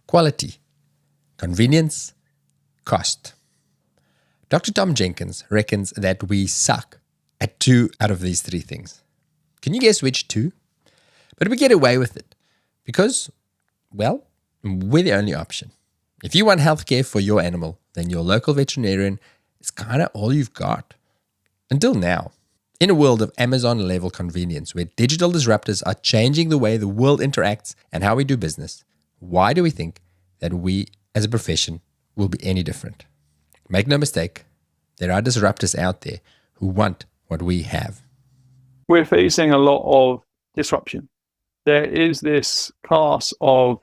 quality, convenience, cost. Dr. Tom Jenkins reckons that we suck at 2 out of these 3 things. Can you guess which 2? But we get away with it because, well, we're the only option. If you want healthcare for your animal, then your local veterinarian is kind of all you've got. Until now. In a world of Amazon-level convenience where digital disruptors are changing the way the world interacts and how we do business, why do we think that we as a profession will be any different? Make no mistake, there are disruptors out there who want what we have. We're facing a lot of disruption. There is this class of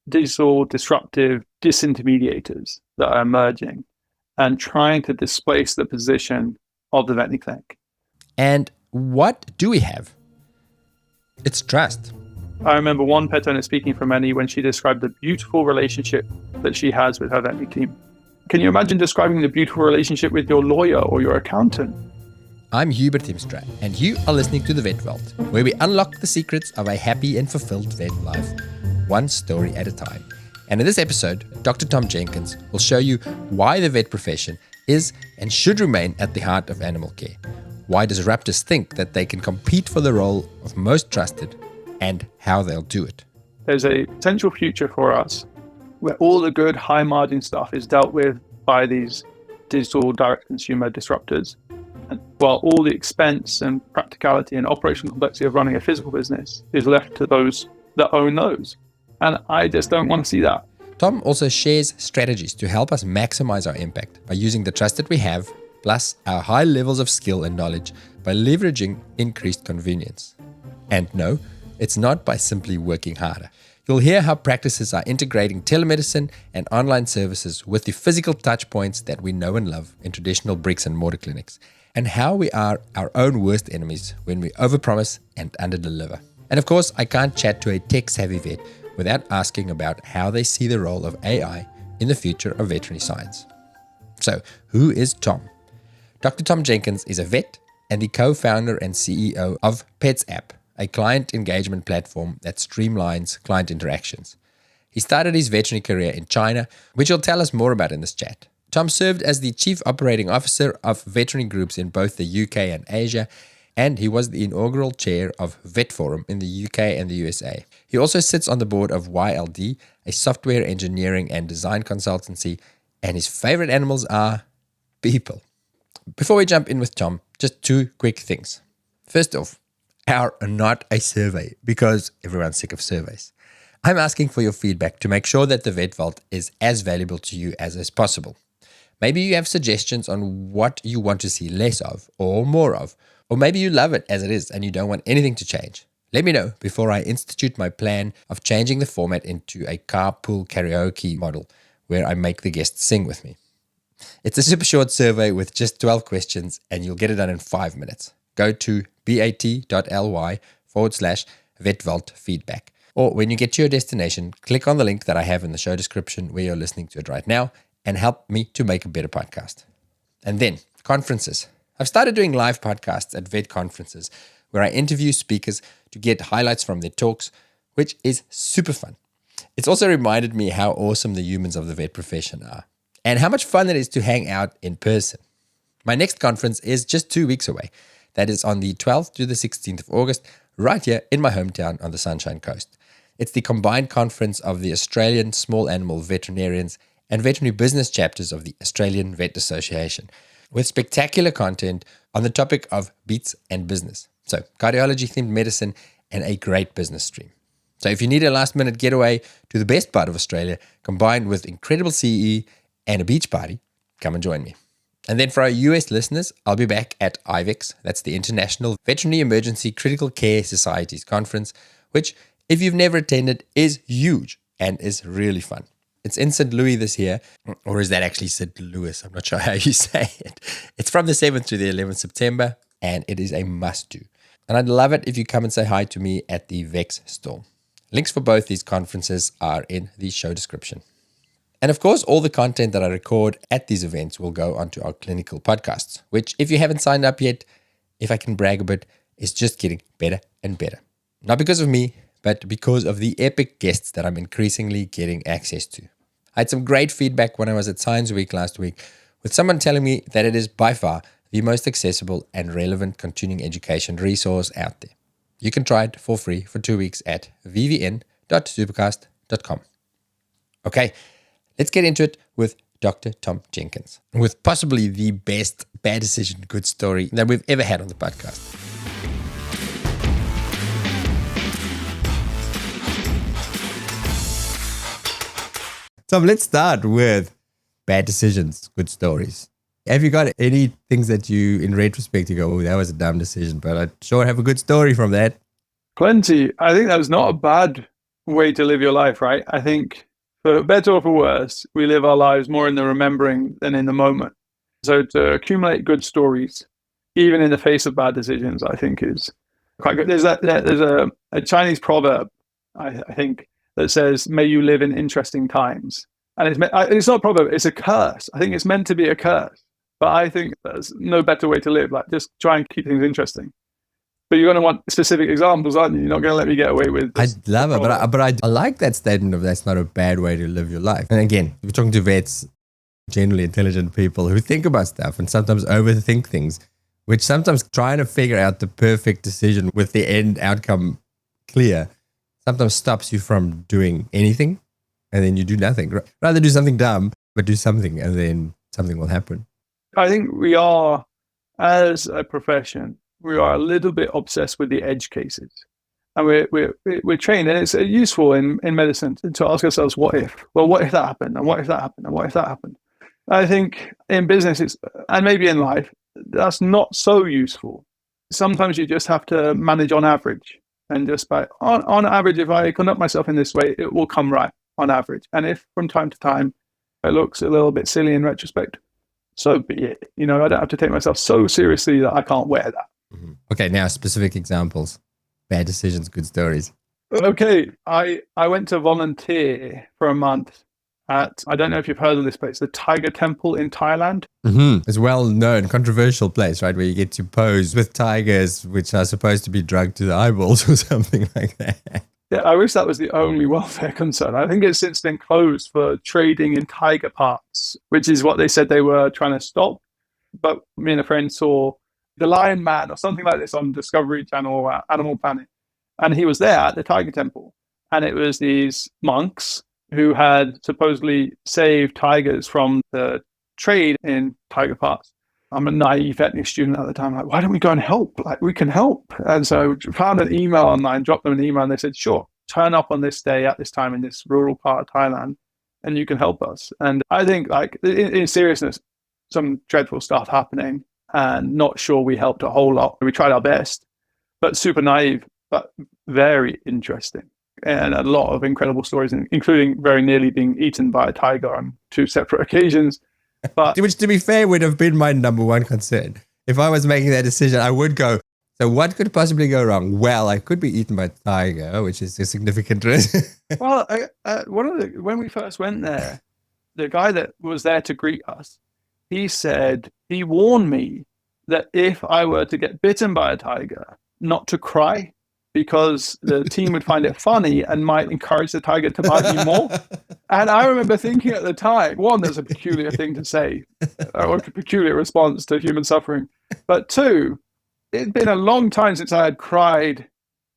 digital disruptive dis-intermediators that are emerging and trying to displace the position of the veterinary clinic. And what do we have? It's trust. I remember one pet owner speaking for many when she described the beautiful relationship that she has with her veterinary team. Can you imagine describing the beautiful relationship with your lawyer or your accountant? I'm Hubert Timstra, and you are listening to The Vet Vault, where we unlock the secrets of a happy and fulfilled vet life, one story at a time. And in this episode, Dr. Tom Jenkins will show you why the vet profession is and should remain at the heart of animal care, why disruptors think that they can compete for the role of most trusted, and how they'll do it. There's a potential future for us where all the good high-margin stuff is dealt with by these digital direct-consumer disruptors, and while all the expense and practicality and operational complexity of running a physical business is left to those that own those. And I just don't want to see that. Tom also shares strategies to help us maximize our impact by using the trust that we have, plus our high levels of skill and knowledge by leveraging increased convenience. And no, it's not by simply working harder. You'll hear how practices are integrating telemedicine and online services with the physical touch points that we know and love in traditional bricks and mortar clinics, and how we are our own worst enemies when we overpromise and underdeliver. And of course, I can't chat to a tech-savvy vet without asking about how they see the role of AI in the future of veterinary science. So, who is Tom? Dr. Tom Jenkins is a vet and the co-founder and CEO of Pets App, a client engagement platform that streamlines client interactions. He started his veterinary career in China, which he'll tell us more about in this chat. Tom served as the Chief Operating Officer of veterinary groups in both the UK and Asia, and he was the inaugural chair of Vet Forum in the UK and the USA. He also sits on the board of YLD, a software engineering and design consultancy, and his favorite animals are people. Before we jump in with Tom, just 2 quick things. First off, our not a survey, because everyone's sick of surveys. I'm asking for your feedback to make sure that the Vet Vault is as valuable to you as is possible. Maybe you have suggestions on what you want to see less of or more of, or maybe you love it as it is and you don't want anything to change. Let me know before I institute my plan of changing the format into a carpool karaoke model where I make the guests sing with me. It's a super short survey with just 12 questions and you'll get it done in 5 minutes. Go to bat.ly/vetvaultfeedback. Or when you get to your destination, click on the link that I have in the show description where you're listening to it right now and help me to make a better podcast. And then, conferences. I've started doing live podcasts at vet conferences where I interview speakers to get highlights from their talks, which is super fun. It's also reminded me how awesome the humans of the vet profession are and how much fun it is to hang out in person. My next conference is just 2 weeks away. That is on the 12th to the 16th of August, right here in my hometown on the Sunshine Coast. It's the combined conference of the Australian Small Animal Veterinarians and Veterinary Business chapters of the Australian Vet Association, with spectacular content on the topic of beats and business. So, cardiology-themed medicine and a great business stream. So if you need a last-minute getaway to the best part of Australia, combined with incredible CE and a beach party, come and join me. And then for our US listeners, I'll be back at IVEX, that's the International Veterinary Emergency Critical Care Societies Conference, which, if you've never attended, is huge and is really fun. It's in St. Louis this year, or is that actually St. Louis? I'm not sure how you say it. It's from the 7th to the 11th September, and it is a must-do. And I'd love it if you come and say hi to me at the VEX stall. Links for both these conferences are in the show description. And of course, all the content that I record at these events will go onto our clinical podcasts, which, if you haven't signed up yet, if I can brag a bit, is just getting better and better. Not because of me, but because of the epic guests that I'm increasingly getting access to. I had some great feedback when I was at Science Week last week, with someone telling me that it is by far the most accessible and relevant continuing education resource out there. You can try it for free for 2 weeks at vvn.supercast.com. Okay, let's get into it with Dr. Tom Jenkins, with possibly the best bad decision, good story that we've ever had on the podcast. Tom, let's start with bad decisions, good stories. Have you got any things that you, in retrospect, you go, oh, that was a dumb decision, but I sure have a good story from that? Plenty. I think that was not a bad way to live your life, right? I think for better or for worse, we live our lives more in the remembering than in the moment. So to accumulate good stories, even in the face of bad decisions, I think is quite good. There's a Chinese proverb, I think, that says, may you live in interesting times. And it's not a proverb, it's a curse. I think it's meant to be a curse. But I think there's no better way to live. Like, just try and keep things interesting. But you're going to want specific examples, aren't you? You're not going to let me get away with this. I love it, but I like that statement of that's not a bad way to live your life. And again, we're talking to vets, generally intelligent people who think about stuff and sometimes overthink things, which sometimes trying to figure out the perfect decision with the end outcome clear sometimes stops you from doing anything, and then you do nothing. Rather do something dumb, but do something, and then something will happen. I think we are, as a profession, we are a little bit obsessed with the edge cases. And we're trained, and it's useful in medicine to ask ourselves, what if? Well, what if that happened? And what if that happened? And what if that happened? I think in business, and maybe in life, that's not so useful. Sometimes you just have to manage on average. And just on average, if I conduct myself in this way, it will come right on average. And if from time to time it looks a little bit silly in retrospect, so be it. I don't have to take myself so seriously that I can't wear that. Mm-hmm. Okay, now specific examples. Bad decisions, good stories. Okay, I went to volunteer for a month at, I don't know if you've heard of this place, the Tiger Temple in Thailand. Mm-hmm. It's a well-known, controversial place, right, where you get to pose with tigers, which are supposed to be drugged to the eyeballs or something like that. Yeah, I wish that was the only welfare concern. I think it's since been closed for trading in tiger parts, which is what they said they were trying to stop. But me and a friend saw The Lion Man or something like this on Discovery Channel or Animal Planet. And he was there at the Tiger Temple. And it was these monks who had supposedly saved tigers from the trade in tiger parts. I'm a naive veterinary student at the time. Like, why don't we go and help? Like, we can help. And so I found an email online, dropped them an email, and they said, sure, turn up on this day at this time in this rural part of Thailand, and you can help us. And I think, like, in seriousness, some dreadful stuff happening, and not sure we helped a whole lot. We tried our best, but super naive, but very interesting. And a lot of incredible stories, including very nearly being eaten by a tiger on 2 separate occasions. But which, to be fair, would have been my number one concern. If I was making that decision, I would go, so what could possibly go wrong? Well, I could be eaten by a tiger, which is a significant risk. Well, when we first went there, the guy that was there to greet us, he warned me that if I were to get bitten by a tiger, not to cry, because the team would find it funny and might encourage the tiger to bite me more. And I remember thinking at the time, one, that's a peculiar thing to say, or a peculiar response to human suffering. But two, it'd been a long time since I had cried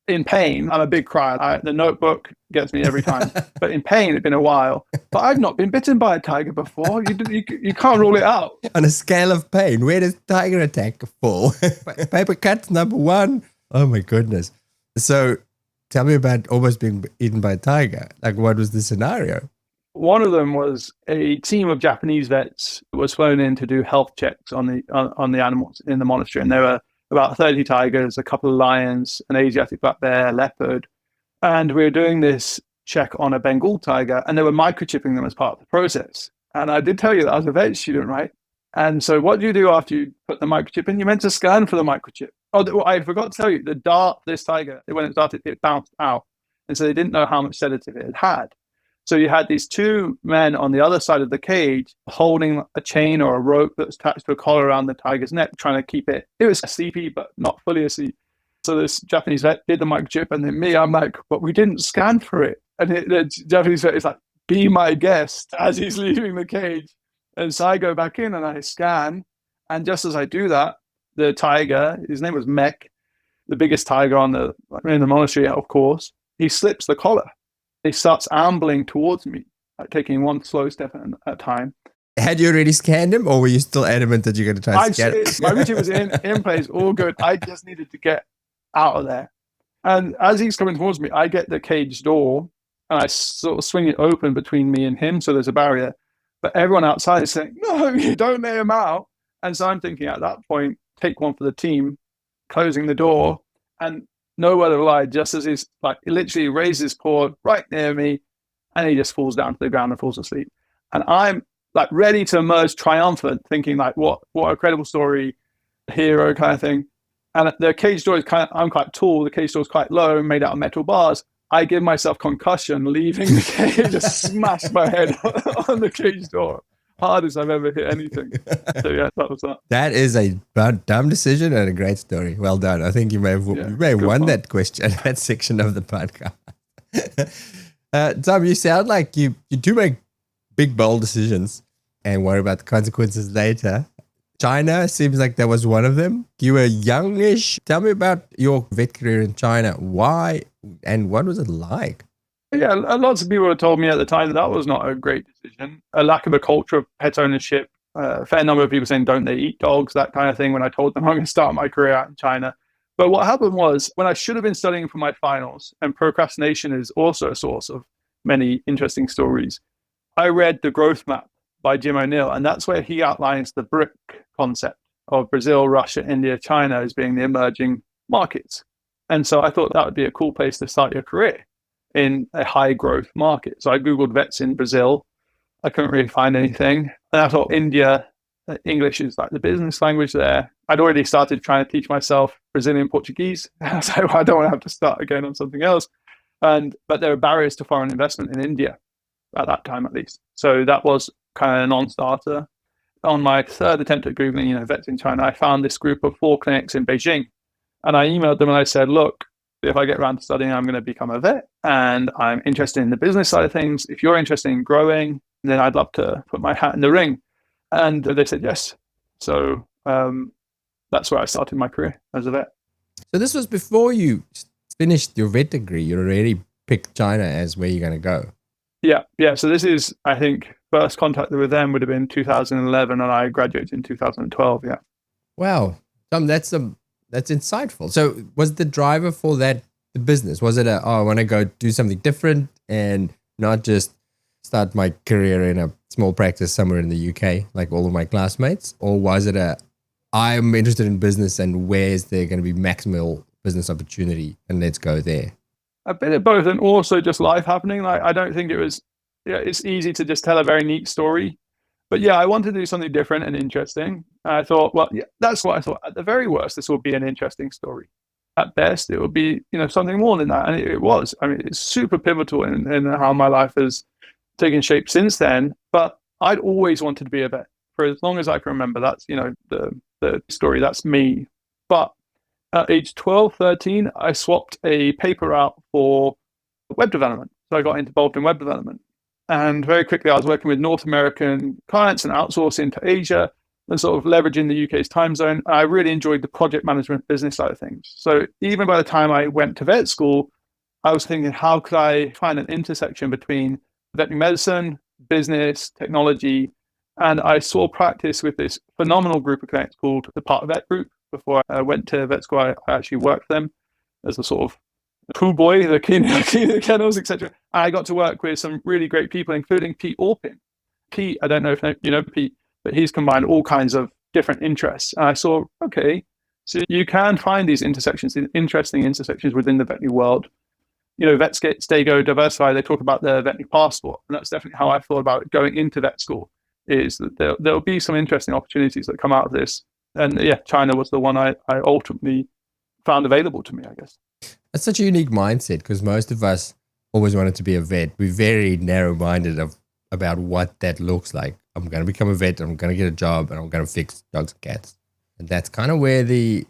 in pain. I'm a big crier. The Notebook gets me every time. But in pain, it'd been a while. But I've not been bitten by a tiger before. You can't rule it out. On a scale of pain, where does tiger attack fall? Paper cut number 1. Oh my goodness. So tell me about almost being eaten by a tiger. Like, what was the scenario? One of them was a team of Japanese vets was flown in to do health checks on the animals in the monastery. And there were about 30 tigers, a couple of lions, an Asiatic black bear, leopard. And we were doing this check on a Bengal tiger, and they were microchipping them as part of the process. And I did tell you that I was a vet student, right? And so what do you do after you put the microchip in? You're meant to scan for the microchip. Oh, I forgot to tell you, the dart, this tiger, when it started, it bounced out. And so they didn't know how much sedative it had. So you had these 2 men on the other side of the cage holding a chain or a rope that was attached to a collar around the tiger's neck, trying to keep it. It was sleepy, but not fully asleep. So this Japanese vet did the microchip, and then me, I'm like, but we didn't scan for it. And the Japanese vet is like, be my guest, as he's leaving the cage. And so I go back in and I scan. And just as I do that, the tiger, his name was Mech, the biggest tiger in the monastery, of course, he slips the collar. He starts ambling towards me, like taking one slow step at a time. Had you already scanned him, or were you still adamant that you're going to try and scan him? My routine was in place, all good. I just needed to get out of there. And as he's coming towards me, I get the cage door and I sort of swing it open between me and him. So there's a barrier. But everyone outside is saying, no, you don't let him out. And so I'm thinking at that point, take one for the team, closing the door. And no word of a lie, just as he's like, he literally raises his paw right near me and he just falls down to the ground and falls asleep. And I'm like ready to emerge triumphant, thinking like, what a credible story, hero kind of thing. And the cage door is I'm quite tall, the cage door is quite low, made out of metal bars. I give myself concussion, leaving the cage, just smash my head on the cage door. Hardest I've ever hit anything. So yeah, that was that. That is a dumb decision and a great story. Well done. I think you may have won that question, that section of the podcast. Tom, you sound like you do make big, bold decisions and worry about the consequences later. China seems like that was one of them. You were youngish. Tell me about your vet career in China. Why and what was it like? Yeah, lots of people had told me at the time that was not a great decision. A lack of a culture of pet ownership. A fair number of people saying, don't they eat dogs, that kind of thing, when I told them I'm going to start my career out in China. But what happened was, when I should have been studying for my finals, and procrastination is also a source of many interesting stories, I read The Growth Map by Jim O'Neill, and that's where he outlines the BRIC concept of Brazil, Russia, India, China as being the emerging markets. And so I thought that would be a cool place to start your career in a high growth market. So I Googled vets in Brazil. I couldn't really find anything. And I thought India, English is like the business language there. I'd already started trying to teach myself Brazilian Portuguese. So I don't want to have to start again on something else. But there are barriers to foreign investment in India at that time, at least. So that was kind of a non-starter. On my third attempt at Googling, vets in China, I found this group of 4 clinics in Beijing. And I emailed them and I said, look, if I get around to studying, I'm going to become a vet and I'm interested in the business side of things. If you're interested in growing, then I'd love to put my hat in the ring. And they said yes. So that's where I started my career as a vet. So this was before you finished your vet degree. You already picked China as where you're going to go. Yeah. So this is, I think, first contact with them would have been 2011 and I graduated in 2012. Yeah. Wow. Tom, that's insightful. So was the driver for that the business? Was it I want to go do something different and not just start my career in a small practice somewhere in the UK like all of my classmates? Or was it I'm interested in business and where's there going to be maximal business opportunity and let's go there? A bit of both, and also just life happening. Like I don't think it was. Yeah, it's easy to just tell a very neat story, but yeah, I wanted to do something different and interesting. And I thought, well, yeah, that's what I thought. At the very worst, this will be an interesting story. At best, it will be something more than that, and it was. I mean, it's super pivotal in how my life has taken shape since then. But I'd always wanted to be a vet for as long as I can remember. That's the story. That's me. But at age 12, 13, I swapped a paper out for web development. So I got involved in web development. And very quickly, I was working with North American clients and outsourcing to Asia and sort of leveraging the UK's time zone. I really enjoyed the project management business side of things. So even by the time I went to vet school, I was thinking, how could I find an intersection between veterinary medicine, business, technology? And I saw practice with this phenomenal group of clients called the Part Vet Group. Before I went to vet school, I actually worked for them as a sort of pool boy, the cleaning the kennels, etc. I got to work with some really great people, including Pete Orpin. Pete, I don't know if you know Pete, but he's combined all kinds of different interests. And I saw, okay, so you can find these intersections, these interesting intersections within the veterinary world. Vets stay, go, diversify. They talk about the veterinary passport. And that's definitely how I thought about going into vet school, is that there'll be some interesting opportunities that come out of this. And yeah, China was the one I ultimately found available to me, I guess. That's such a unique mindset because most of us always wanted to be a vet. We're very narrow-minded about what that looks like. I'm going to become a vet, I'm going to get a job, and I'm going to fix dogs and cats. And that's kind of where the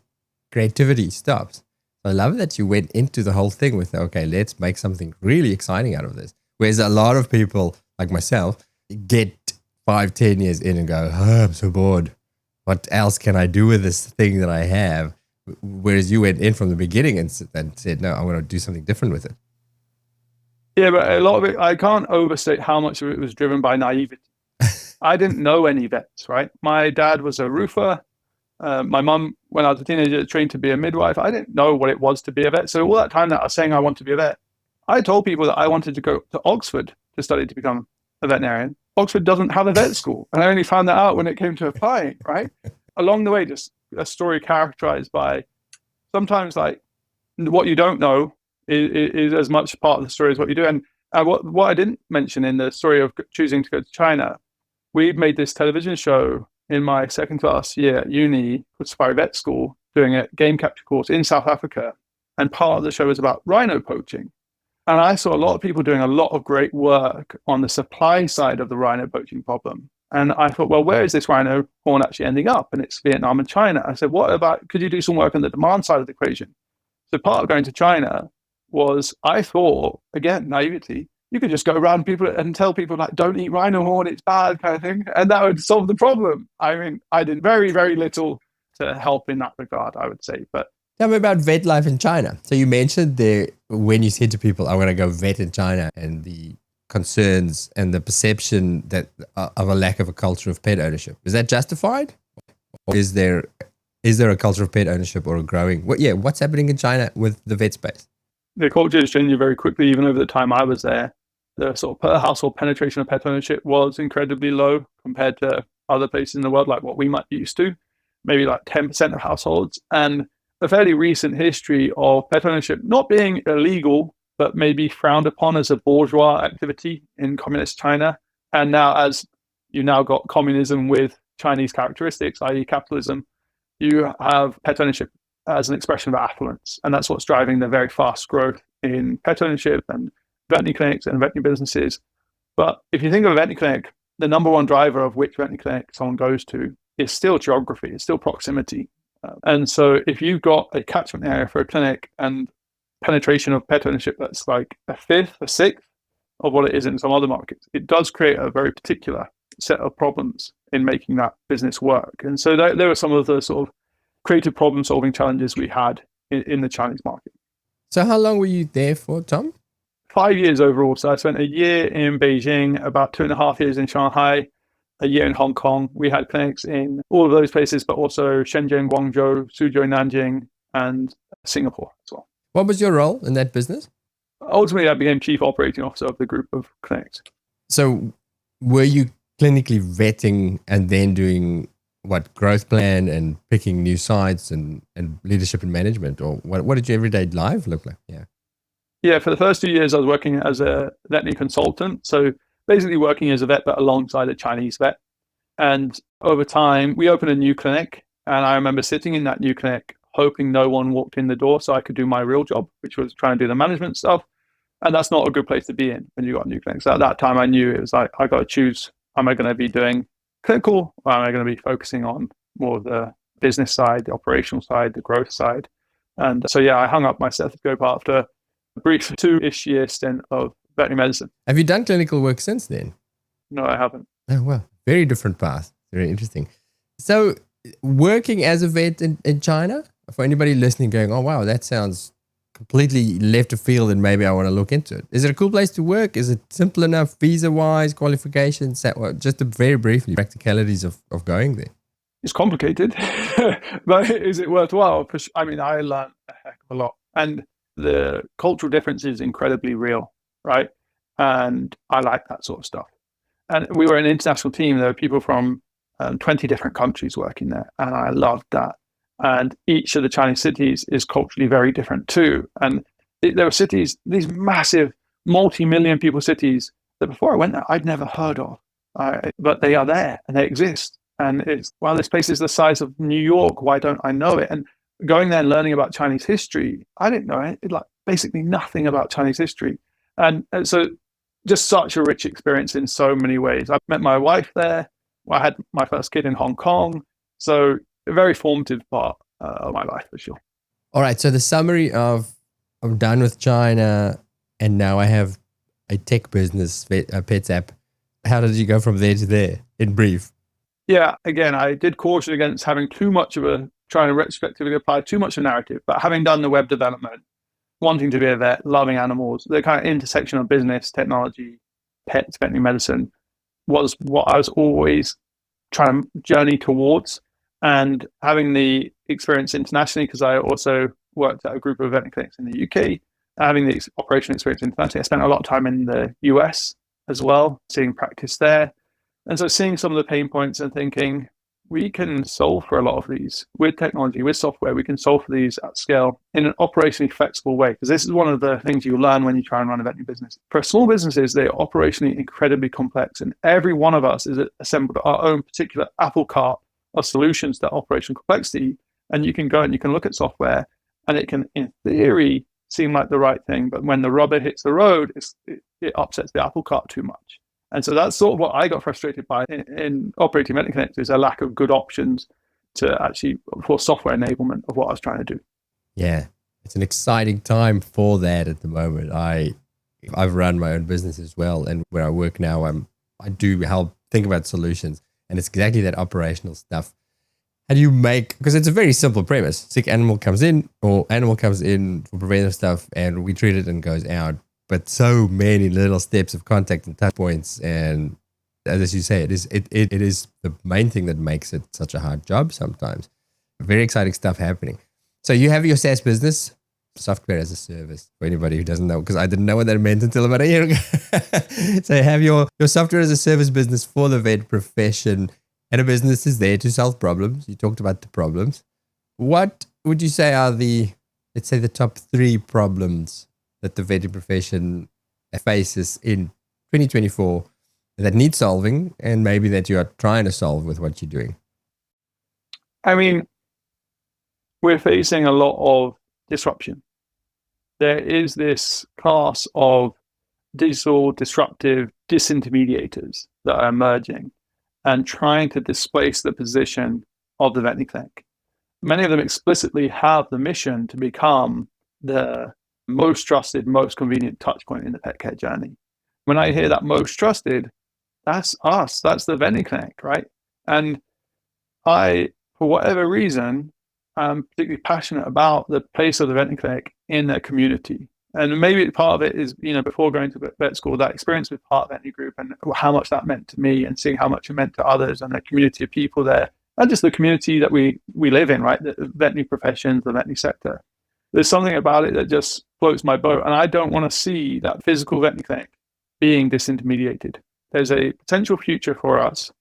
creativity stops. I love that you went into the whole thing with, okay, let's make something really exciting out of this. Whereas a lot of people like myself get 5-10 years in and go, oh, I'm so bored. What else can I do with this thing that I have? Whereas you went in from the beginning and said, no, I want to do something different with it. Yeah, but a lot of it, I can't overstate how much of it was driven by naivety. I didn't know any vets, right? My dad was a roofer. My mum, when I was a teenager, trained to be a midwife. I didn't know what it was to be a vet. So all that time that I was saying I want to be a vet, I told people that I wanted to go to Oxford to study to become a veterinarian. Oxford doesn't have a vet school. And I only found that out when it came to applying, right? Along the way, just a story characterized by sometimes like what you don't know is as much part of the story as what you do. And what I didn't mention in the story of choosing to go to China, we made this television show in my second class year at uni with Safari Vet School, doing a game capture course in South Africa. And part of the show was about rhino poaching. And I saw a lot of people doing a lot of great work on the supply side of the rhino poaching problem. And I thought, well, where is this rhino horn actually ending up? And it's Vietnam and China. I said, what about, could you do some work on the demand side of the equation? So part of going to China was, I thought, again, naivety, you could just go around people and tell people like, don't eat rhino horn, it's bad kind of thing. And that would solve the problem. I mean, I did very, very little to help in that regard, I would say. But tell me about vet life in China. So you mentioned there when you said to people, I want to go vet in China, and the concerns and the perception that of a lack of a culture of pet ownership. Is that justified? Or is there a culture of pet ownership or a growing? What's happening in China with the vet space? The culture is changing very quickly, even over the time I was there. The sort of per household penetration of pet ownership was incredibly low compared to other places in the world, like what we might be used to, maybe like 10% of households. And a fairly recent history of pet ownership not being illegal, but maybe frowned upon as a bourgeois activity in communist China. And now, as you now got communism with Chinese characteristics, i.e. capitalism, you have pet ownership as an expression of affluence. And that's what's driving the very fast growth in pet ownership and veterinary clinics and veterinary businesses. But if you think of a veterinary clinic, the number one driver of which veterinary clinic someone goes to is still geography, it's still proximity. And so if you've got a catchment area for a clinic and penetration of pet ownership that's like a fifth, a sixth of what it is in some other markets, it does create a very particular set of problems in making that business work. And so there are some of the sort of creative problem solving challenges we had in the Chinese market. So how long were you there for, Tom? 5 years overall. So I spent a year in Beijing, about 2.5 years in Shanghai, a year in Hong Kong. We had clinics in all of those places, but also Shenzhen, Guangzhou, Suzhou, Nanjing, and Singapore as well. What was your role in that business? Ultimately, I became chief operating officer of the group of clinics. So were you clinically vetting and then doing what, growth plan and picking new sites and leadership and management? Or what did your everyday life look like? Yeah, for the first 2 years, I was working as a veterinary consultant. So basically working as a vet, but alongside a Chinese vet. And over time, we opened a new clinic. And I remember sitting in that new clinic, hoping no one walked in the door so I could do my real job, which was trying to do the management stuff. And that's not a good place to be in when you got a new clinic. So at that time, I knew it was like, I got to choose, am I going to be doing clinical, or am I going to be focusing on more of the business side, the operational side, the growth side? And so, I hung up my stethoscope after a brief 2-ish year stint of veterinary medicine. Have you done clinical work since then? No, I haven't. Oh, well, very different path. Very interesting. So working as a vet in China, for anybody listening going, oh, wow, that sounds completely left of field and maybe I want to look into it. Is it a cool place to work? Is it simple enough visa-wise, qualifications? Just very briefly, practicalities of going there. It's complicated, but is it worthwhile? I mean, I learned a heck of a lot. And the cultural difference is incredibly real, right? And I like that sort of stuff. And we were an international team. There were people from 20 different countries working there. And I loved that. And each of the Chinese cities is culturally very different too. And there were cities, these massive multi-million people cities that before I went there, I'd never heard of. But they are there and they exist. And it's, well, this place is the size of New York. Why don't I know it? And going there and learning about Chinese history, I didn't know it, like basically nothing about Chinese history. And so just such a rich experience in so many ways. I met my wife there. I had my first kid in Hong Kong. So a very formative part of my life for sure. All right. So the summary of I'm done with China and now I have a tech business, a pets app. How did you go from there to there in brief? Yeah, again, I did caution against having too much of trying to retrospectively apply too much of a narrative, but having done the web development, wanting to be a vet, loving animals, the kind of intersection of business, technology, pets, veterinary medicine was what I was always trying to journey towards. And having the experience internationally, because I also worked at a group of veterinary clinics in the UK, having the operational experience internationally, I spent a lot of time in the US as well, seeing practice there. And so seeing some of the pain points and thinking, we can solve for a lot of these with technology, with software. We can solve for these at scale in an operationally flexible way. Because this is one of the things you learn when you try and run a veterinary business. For small businesses, they're operationally incredibly complex. And every one of us is assembled our own particular apple cart of solutions to operational complexity. And you can go and you can look at software and it can, in theory, seem like the right thing. But when the rubber hits the road, it upsets the apple cart too much. And so that's sort of what I got frustrated by in operating veterinary clinics, is a lack of good options to actually for software enablement of what I was trying to do. Yeah, it's an exciting time for that at the moment. I've run my own business as well, and where I work now, I do help think about solutions, and it's exactly that operational stuff. How do you make, because it's a very simple premise. Sick animal comes in, or animal comes in for preventive stuff, and we treat it and goes out. But so many little steps of contact and touch points, and as you say, it is the main thing that makes it such a hard job sometimes. Very exciting stuff happening. So you have your SaaS business, software as a service, for anybody who doesn't know, because I didn't know what that meant until about a year ago. So you have your software as a service business for the vet profession, and a business is there to solve problems. You talked about the problems. What would you say are let's say the top 3 problems that the veterinary profession faces in 2024 that need solving, and maybe that you are trying to solve with what you're doing? I mean, we're facing a lot of disruption. There is this class of digital disruptive dis-intermediators that are emerging and trying to displace the position of the veterinary clinic. Many of them explicitly have the mission to become the most trusted, most convenient touch point in the pet care journey. When I hear that most trusted, that's us, that's the veterinary clinic, right? And I, for whatever reason, I'm particularly passionate about the place of the veterinary clinic in their community. And maybe part of it is, before going to vet school, that experience with Part Veterinary Group and how much that meant to me, and seeing how much it meant to others and the community of people there, and just the community that we live in, right? The veterinary professions, the veterinary sector. There's something about it that just floats my boat. And I don't want to see that physical veterinary clinic being disintermediated. There's a potential future for us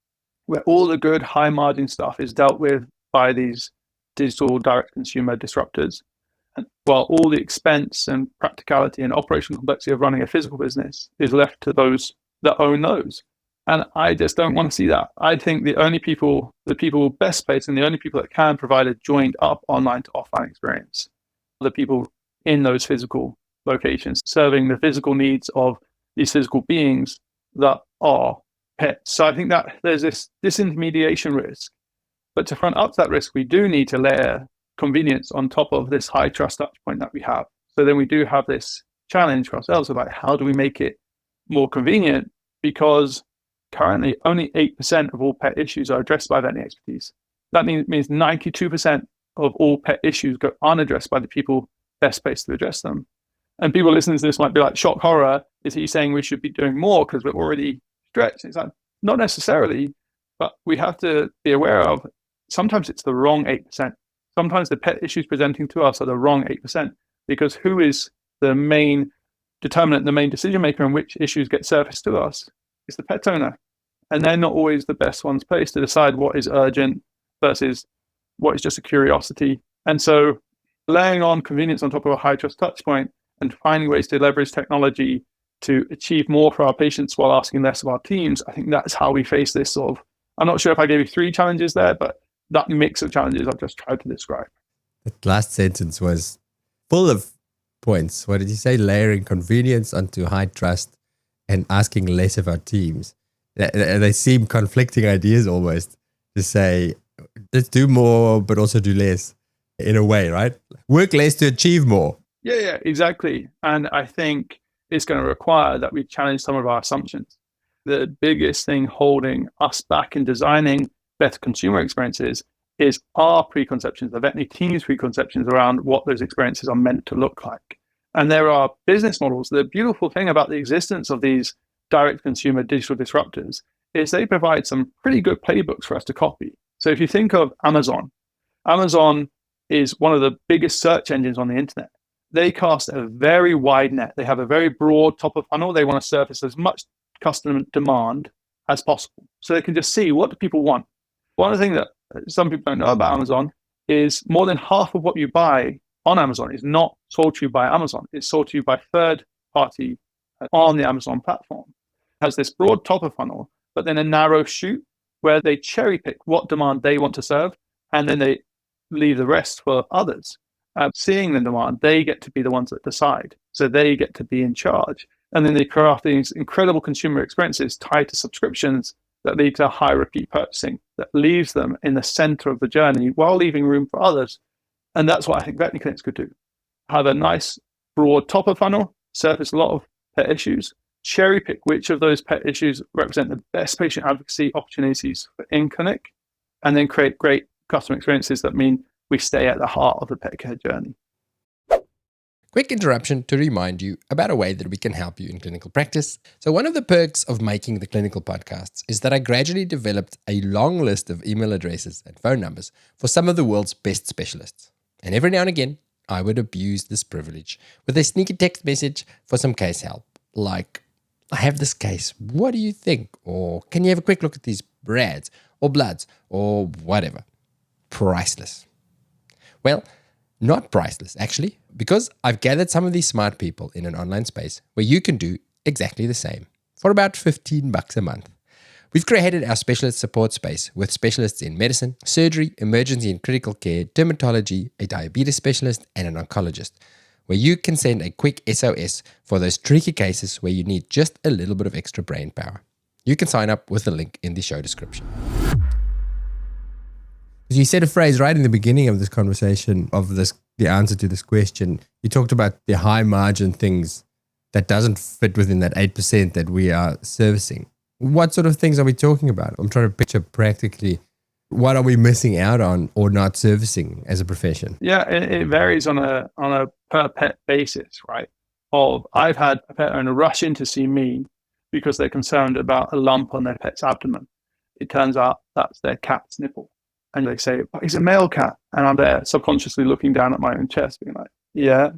where all the good high margin stuff is dealt with by these digital direct consumer disruptors, and while all the expense and practicality and operational complexity of running a physical business is left to those that own those. And I just don't want to see that. I think the people best placed, and the only people that can provide a joined up online to offline experience, the people in those physical locations, serving the physical needs of these physical beings that are pets. So I think that there's this disintermediation risk. But to front up that risk, we do need to layer convenience on top of this high trust touch point that we have. So then we do have this challenge for ourselves about how do we make it more convenient, because currently only 8% of all pet issues are addressed by veterinary expertise. That means 92% of all pet issues go unaddressed by the people best placed to address them. And people listening to this might be like, shock horror, is he saying we should be doing more because we're already stretched? It's like, not necessarily, but we have to be aware of sometimes it's the wrong 8%. Sometimes the pet issues presenting to us are the wrong 8%, because who is the main determinant, the main decision maker in which issues get surfaced to us? It's the pet owner. And they're not always the best ones placed to decide what is urgent versus what is just a curiosity. And so laying on convenience on top of a high trust touch point and finding ways to leverage technology to achieve more for our patients while asking less of our teams, I think that's how we face this sort of, I'm not sure if I gave you 3 challenges there, but that mix of challenges I've just tried to describe. That last sentence was full of points. What did you say? Layering convenience onto high trust and asking less of our teams. They seem conflicting ideas almost, to say, let's do more, but also do less. in a way, right? Work less to achieve more. Yeah, exactly. And I think it's going to require that we challenge some of our assumptions. The biggest thing holding us back in designing better consumer experiences is our preconceptions, the veterinary team's preconceptions around what those experiences are meant to look like. And there are business models. The beautiful thing about the existence of these direct consumer digital disruptors is they provide some pretty good playbooks for us to copy. So if you think of Amazon is one of the biggest search engines on the internet. They cast a very wide net. They have a very broad top of funnel. They want to surface as much customer demand as possible. So they can just see, what do people want? One of the things that some people don't know about Amazon is more than half of what you buy on Amazon is not sold to you by Amazon. It's sold to you by third party on the Amazon platform. It has this broad top of funnel, but then a narrow chute where they cherry pick what demand they want to serve, and then they leave the rest for others. Seeing the demand, they get to be the ones that decide. So they get to be in charge. And then they craft these incredible consumer experiences tied to subscriptions that lead to high repeat purchasing, that leaves them in the center of the journey while leaving room for others. And that's what I think veterinary clinics could do. Have a nice broad top of funnel, surface a lot of pet issues, cherry pick which of those pet issues represent the best patient advocacy opportunities for in-clinic, and then create great customer experiences that mean we stay at the heart of the pet care journey. Quick interruption to remind you about a way that we can help you in clinical practice. So one of the perks of making the clinical podcasts is that I gradually developed a long list of email addresses and phone numbers for some of the world's best specialists. And every now and again, I would abuse this privilege with a sneaky text message for some case help. Like, I have this case, what do you think? Or can you have a quick look at these brads or bloods or whatever? Priceless. Well, not priceless, actually, because I've gathered some of these smart people in an online space where you can do exactly the same for about $15 a month. We've created our specialist support space with specialists in medicine, surgery, emergency and critical care, dermatology, a diabetes specialist, and an oncologist, where you can send a quick SOS for those tricky cases where you need just a little bit of extra brain power. You can sign up with the link in the show description. You said a phrase right in the beginning of this conversation of the answer to this question. You talked about the high margin things that doesn't fit within that 8% that we are servicing. What sort of things are we talking about? I'm trying to picture practically what are we missing out on or not servicing as a profession? Yeah, it varies on a per pet basis, right? I've had a pet owner rush in to see me because they're concerned about a lump on their pet's abdomen. It turns out that's their cat's nipple. And they say, oh, he's a male cat. And I'm there subconsciously looking down at my own chest, being like, yeah.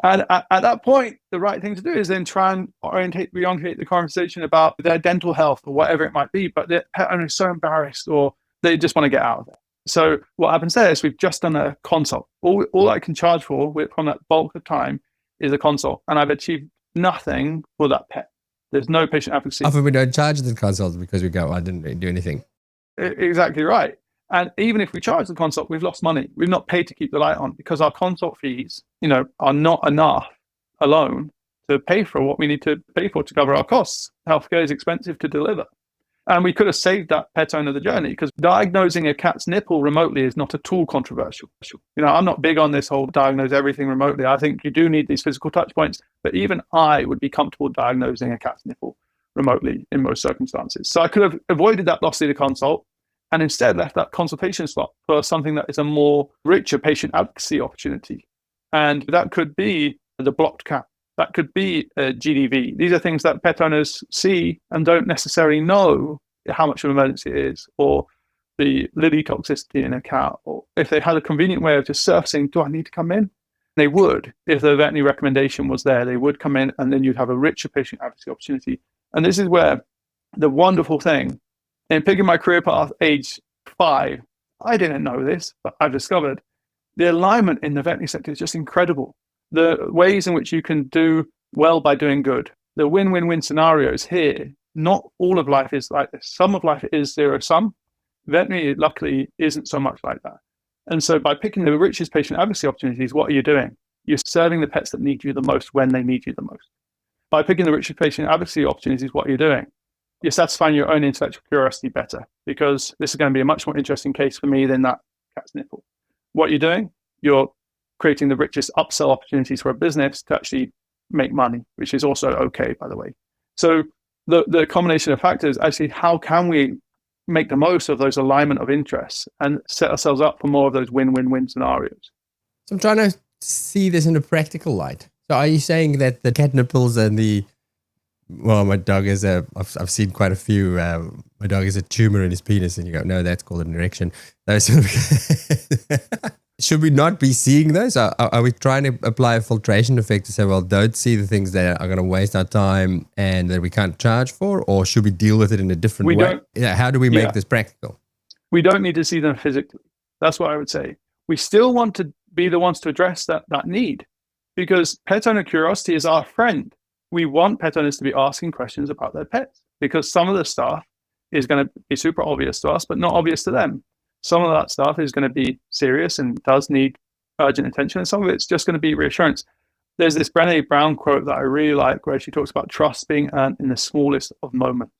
And at that point, the right thing to do is then try and reorientate the conversation about their dental health or whatever it might be. But the pet owner is so embarrassed or they just want to get out of it. So what happens there is we've just done a consult. All I can charge for from that bulk of time is a consult. And I've achieved nothing for that pet. There's no patient advocacy. Often we don't charge the consult because we go, I didn't really do anything. Exactly right. And even if we charge the consult, we've lost money. We've not paid to keep the light on because our consult fees, are not enough alone to pay for what we need to pay for to cover our costs. Healthcare is expensive to deliver. And we could have saved that pet owner the journey because diagnosing a cat's nipple remotely is not at all controversial. I'm not big on this whole diagnose everything remotely. I think you do need these physical touch points, but even I would be comfortable diagnosing a cat's nipple remotely in most circumstances. So I could have avoided that loss of the consult and instead left that consultation slot for something that is a more richer patient advocacy opportunity. And that could be the blocked cat. That could be a GDV. These are things that pet owners see and don't necessarily know how much of an emergency it is, or the lily toxicity in a cat, or if they had a convenient way of just surfacing, do I need to come in? They would. If the veterinary recommendation was there, they would come in, and then you'd have a richer patient advocacy opportunity. And this is where the wonderful thing, in picking my career path age 5, I didn't know this, but I've discovered the alignment in the veterinary sector is just incredible. The ways in which you can do well by doing good, the win-win-win scenarios here, not all of life is like this. Some of life is zero-sum. Veterinary, luckily, isn't so much like that. And so by picking the richest patient advocacy opportunities, what are you doing? You're serving the pets that need you the most when they need you the most. By picking the richest patient advocacy opportunities, what are you doing? You're satisfying your own intellectual curiosity better, because this is going to be a much more interesting case for me than that cat's nipple. What you're doing you're creating the richest upsell opportunities for a business to actually make money, which is also okay, by the way. So the combination of factors, actually, how can we make the most of those alignment of interests and set ourselves up for more of those win-win-win scenarios? So I'm trying to see this in a practical light. So are you saying that the cat nipples and my dog is I've seen quite a few, my dog is a tumor in his penis, and you go, no, that's called an erection. Should we not be seeing those? Are we trying to apply a filtration effect to say, well, don't see the things that are going to waste our time and that we can't charge for, or should we deal with it in a different way? How do we make this practical? We don't need to see them physically. That's what I would say. We still want to be the ones to address that need, because pet owner curiosity is our friend. We want pet owners to be asking questions about their pets, because some of the stuff is going to be super obvious to us, but not obvious to them. Some of that stuff is going to be serious and does need urgent attention, and some of it's just going to be reassurance. There's this Brené Brown quote that I really like, where she talks about trust being earned in the smallest of moments.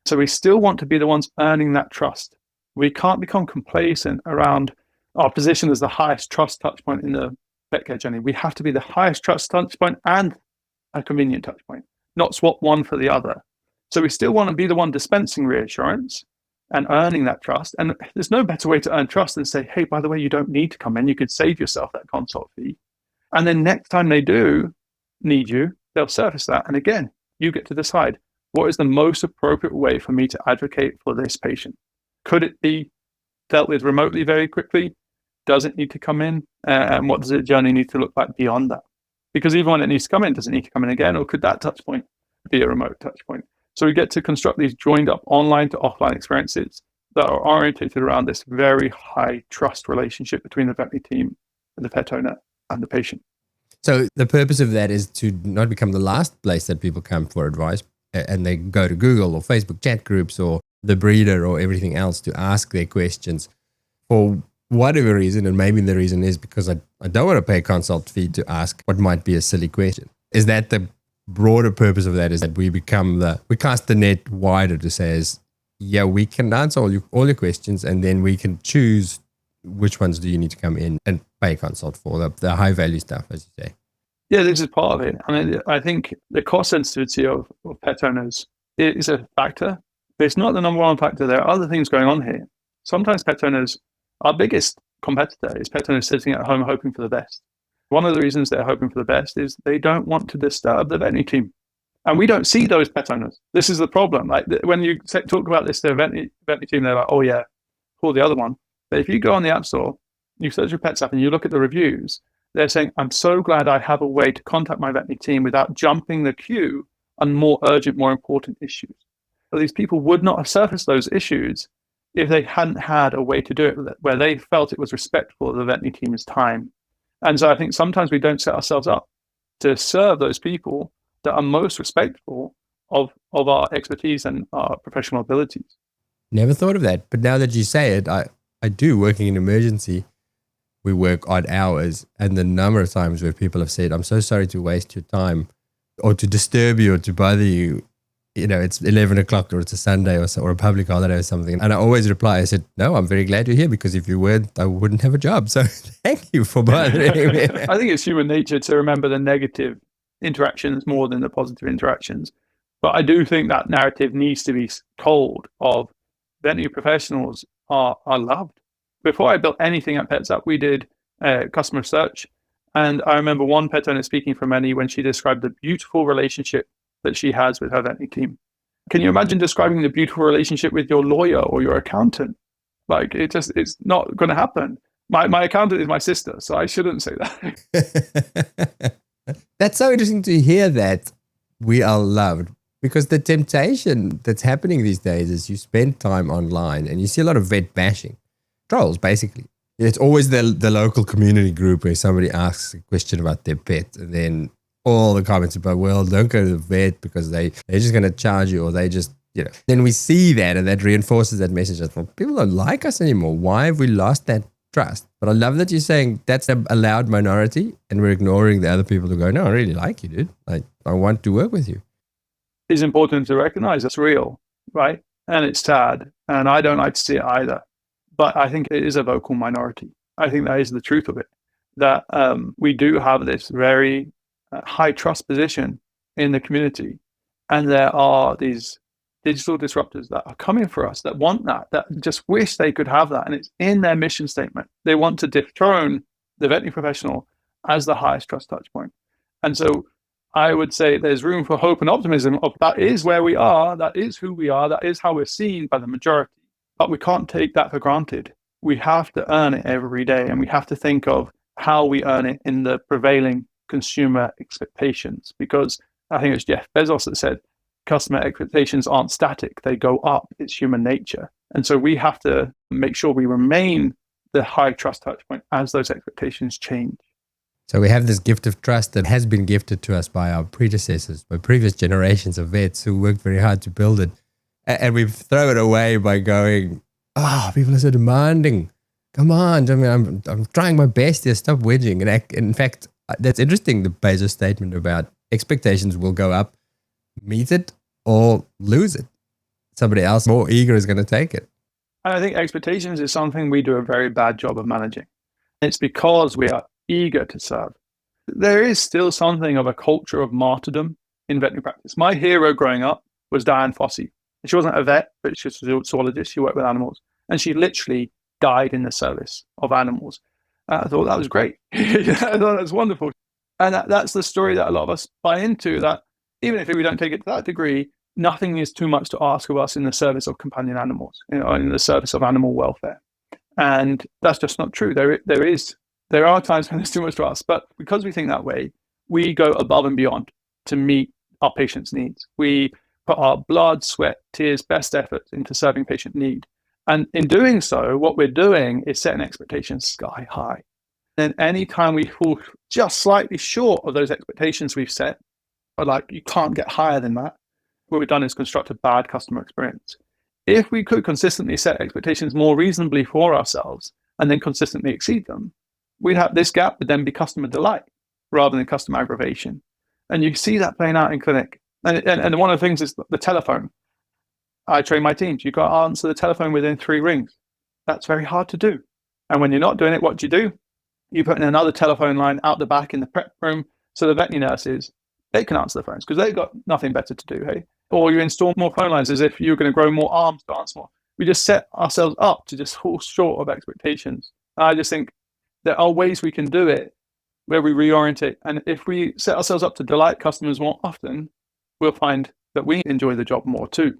So we still want to be the ones earning that trust. We can't become complacent around our position as the highest trust touch point in the pet care journey. We have to be the highest trust touch point and a convenient touch point, not swap one for the other. So we still want to be the one dispensing reassurance and earning that trust. And there's no better way to earn trust than say, hey, by the way, you don't need to come in. You could save yourself that consult fee. And then next time they do need you, they'll surface that. And again, you get to decide, what is the most appropriate way for me to advocate for this patient? Could it be dealt with remotely very quickly? Does it need to come in? And what does the journey need to look like beyond that? Because even when it needs to come in, does it need to come in again? Or could that touch point be a remote touch point? So we get to construct these joined up online to offline experiences that are orientated around this very high trust relationship between the veterinary team and the pet owner and the patient. So the purpose of that is to not become the last place that people come for advice and they go to Google or Facebook chat groups or the breeder or everything else to ask their questions for whatever reason. And maybe the reason is because I don't want to pay a consult fee to ask what might be a silly question. Is that the broader purpose of that, is that we cast the net wider to say, we can answer all your questions, and then we can choose which ones do you need to come in and pay a consult for, the high value stuff, as you say. Yeah, this is part of it. I mean, I think the cost sensitivity of pet owners is a factor, but it's not the number one factor. There are other things going on here. Sometimes pet owners, our biggest competitor is pet owners sitting at home hoping for the best. One of the reasons they're hoping for the best is they don't want to disturb the veterinary team. And we don't see those pet owners. This is the problem. Like when you talk about this to a veterinary team, they're like, oh yeah, call the other one. But if you go on the App Store, you search your Pets app and you look at the reviews, they're saying, I'm so glad I have a way to contact my veterinary team without jumping the queue on more urgent, more important issues. So these people would not have surfaced those issues if they hadn't had a way to do it where they felt it was respectful of the veterinary team's time. And so I think sometimes we don't set ourselves up to serve those people that are most respectful of our expertise and our professional abilities. Never thought of that. But now that you say it, I do. Working in emergency, we work odd hours. And the number of times where people have said, I'm so sorry to waste your time or to disturb you or to bother you. You know, it's 11 o'clock or it's a Sunday or a public holiday or something. And I always reply, I said, no, I'm very glad you're here, because if you weren't, I wouldn't have a job. So thank you for bothering me. I think it's human nature to remember the negative interactions more than the positive interactions. But I do think that narrative needs to be told of veterinary professionals are loved. Before I built anything at PetsUp, we did customer research. And I remember one pet owner speaking for many when she described the beautiful relationship that she has with her veterinary team. Can you imagine describing the beautiful relationship with your lawyer or your accountant? Like it's not going to happen. My accountant is my sister, so I shouldn't say that. That's so interesting to hear that we are loved, because the temptation that's happening these days is you spend time online and you see a lot of vet bashing. Trolls, basically. It's always the local community group where somebody asks a question about their pet, and then all the comments about, well, don't go to the vet because they're just going to charge you, or they just, Then we see that, and that reinforces that message that, well, people don't like us anymore. Why have we lost that trust? But I love that you're saying that's a loud minority, and we're ignoring the other people who go, no, I really like you, dude. Like, I want to work with you. It's important to recognize it's real, right? And it's sad, and I don't like to see it either. But I think it is a vocal minority. I think that is the truth of it. that we do have this very high trust position in the community. And there are these digital disruptors that are coming for us that want that just wish they could have that. And it's in their mission statement. They want to dethrone the veterinary professional as the highest trust touch point. And so I would say there's room for hope and optimism of that is where we are, that is who we are, that is how we're seen by the majority. But we can't take that for granted. We have to earn it every day, and we have to think of how we earn it in the prevailing consumer expectations. Because I think it was Jeff Bezos that said, customer expectations aren't static, they go up. It's human nature. And so we have to make sure we remain the high trust touch point as those expectations change. So we have this gift of trust that has been gifted to us by our predecessors, by previous generations of vets who worked very hard to build it. And we've thrown it away by going, people are so demanding. Come on, I mean, I'm trying my best here, stop wedging. And in fact, that's interesting, the Bezos statement about expectations will go up, meet it or lose it. Somebody else more eager is going to take it. And I think expectations is something we do a very bad job of managing. It's because we are eager to serve. There is still something of a culture of martyrdom in veterinary practice. My hero growing up was Diane Fossey. She wasn't a vet, but she was a zoologist. She worked with animals. And she literally died in the service of animals. I thought that was great. I thought that was wonderful. And that's the story that a lot of us buy into, that even if we don't take it to that degree, nothing is too much to ask of us in the service of companion animals, in the service of animal welfare. And that's just not true. There are times when there's too much to ask, but because we think that way, we go above and beyond to meet our patients' needs. We put our blood, sweat, tears, best efforts into serving patient need. And in doing so, what we're doing is setting expectations sky high. And any time we fall just slightly short of those expectations we've set, or like you can't get higher than that, what we've done is construct a bad customer experience. If we could consistently set expectations more reasonably for ourselves and then consistently exceed them, we'd have this gap would then be customer delight rather than customer aggravation. And you see that playing out in clinic. And one of the things is the telephone. I train my teams. You've got to answer the telephone within 3 rings. That's very hard to do. And when you're not doing it, what do? You put in another telephone line out the back in the prep room so the veterinary nurses, they can answer the phones because they've got nothing better to do, hey? Or you install more phone lines as if you're going to grow more arms to answer more. We just set ourselves up to just fall short of expectations. I just think there are ways we can do it where we reorientate. And if we set ourselves up to delight customers more often, we'll find that we enjoy the job more too.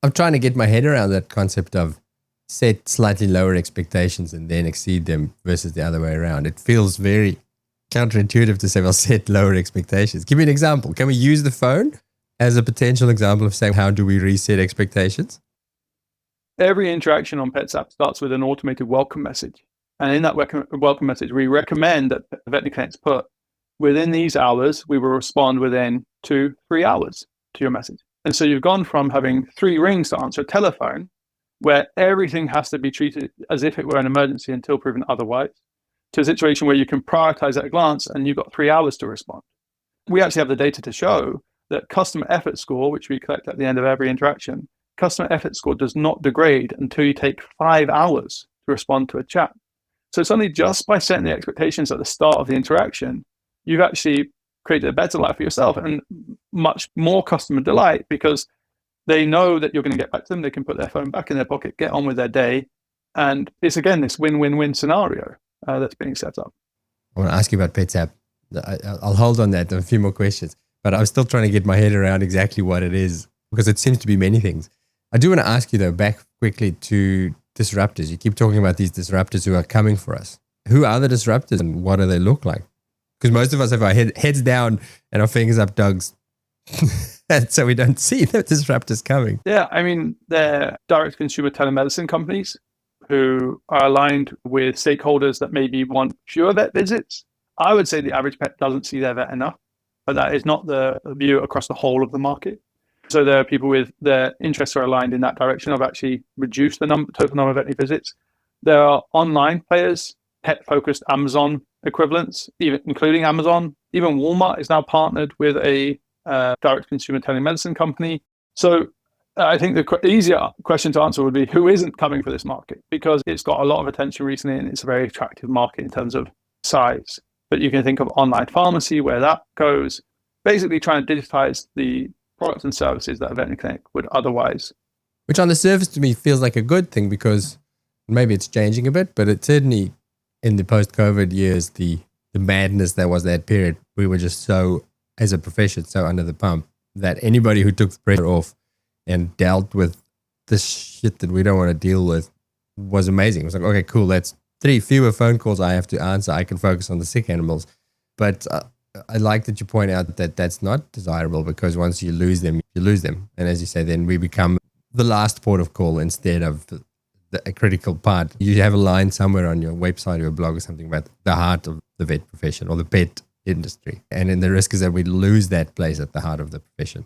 I'm trying to get my head around that concept of set slightly lower expectations and then exceed them versus the other way around. It feels very counterintuitive to say, well, set lower expectations. Give me an example. Can we use the phone as a potential example of saying, how do we reset expectations? Every interaction on PetsApp starts with an automated welcome message. And in that welcome message, we recommend that the veterinary clinics put, within these hours, we will respond within 2-3 hours to your message. And so you've gone from having 3 rings to answer a telephone, where everything has to be treated as if it were an emergency until proven otherwise, to a situation where you can prioritize at a glance and you've got 3 hours to respond. We actually have the data to show that customer effort score, which we collect at the end of every interaction, customer effort score does not degrade until you take 5 hours to respond to a chat. So it's only just by setting the expectations at the start of the interaction, you've actually created a better life for yourself and much more customer delight, because they know that you're going to get back to them. They can put their phone back in their pocket, get on with their day. And it's, again, this win-win-win scenario that's being set up. I want to ask you about PetsApp. I'll hold on that. A few more questions. But I'm still trying to get my head around exactly what it is, because it seems to be many things. I do want to ask you, though, back quickly to disruptors. You keep talking about these disruptors who are coming for us. Who are the disruptors and what do they look like? Because most of us have our heads down and our fingers up dogs. And so we don't see the disruptors coming. Yeah, I mean, they're direct-to-consumer telemedicine companies who are aligned with stakeholders that maybe want fewer vet visits. I would say the average pet doesn't see their vet enough, but that is not the view across the whole of the market. So there are people with their interests are aligned in that direction of actually reduce the total number of veterinary visits. There are online players, pet-focused Amazon equivalents, even including Amazon. Even Walmart is now partnered with a direct-to-consumer telemedicine company. So I think the easier question to answer would be who isn't coming for this market, because it's got a lot of attention recently and it's a very attractive market in terms of size. But you can think of online pharmacy, where that goes, basically trying to digitize the products and services that a veterinary clinic would otherwise. Which on the surface to me feels like a good thing, because maybe it's changing a bit, but it certainly in the post-COVID years, the madness that was that period, we were just so, as a profession, so under the pump that anybody who took the pressure off and dealt with this shit that we don't want to deal with was amazing. It was like, okay, cool, that's 3 fewer phone calls I have to answer. I can focus on the sick animals. But I like that you point out that that's not desirable, because once you lose them, you lose them. And as you say, then we become the last port of call instead of a critical part. You have a line somewhere on your website or your blog or something about the heart of the vet profession or the pet industry. And then the risk is that we lose that place at the heart of the profession.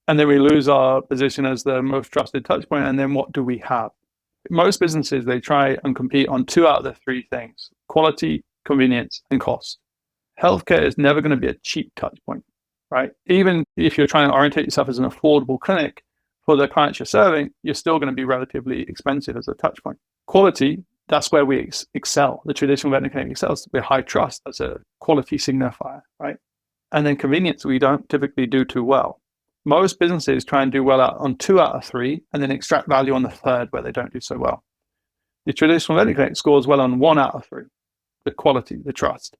And then we lose our position as the most trusted touch point. And then what do we have? Most businesses, they try and compete on 2 out of the 3 things: quality, convenience, and cost. Healthcare is never going to be a cheap touch point, right? Even if you're trying to orientate yourself as an affordable clinic for the clients you're serving, you're still going to be relatively expensive as a touch point. Quality, that's where we excel. The traditional veterinary clinic excels. We're high trust as a quality signifier, right? And then convenience, we don't typically do too well. Most businesses try and do well on 2 out of 3 and then extract value on the 3rd where they don't do so well. The traditional veterinary clinic scores well on 1 out of 3, the quality, the trust.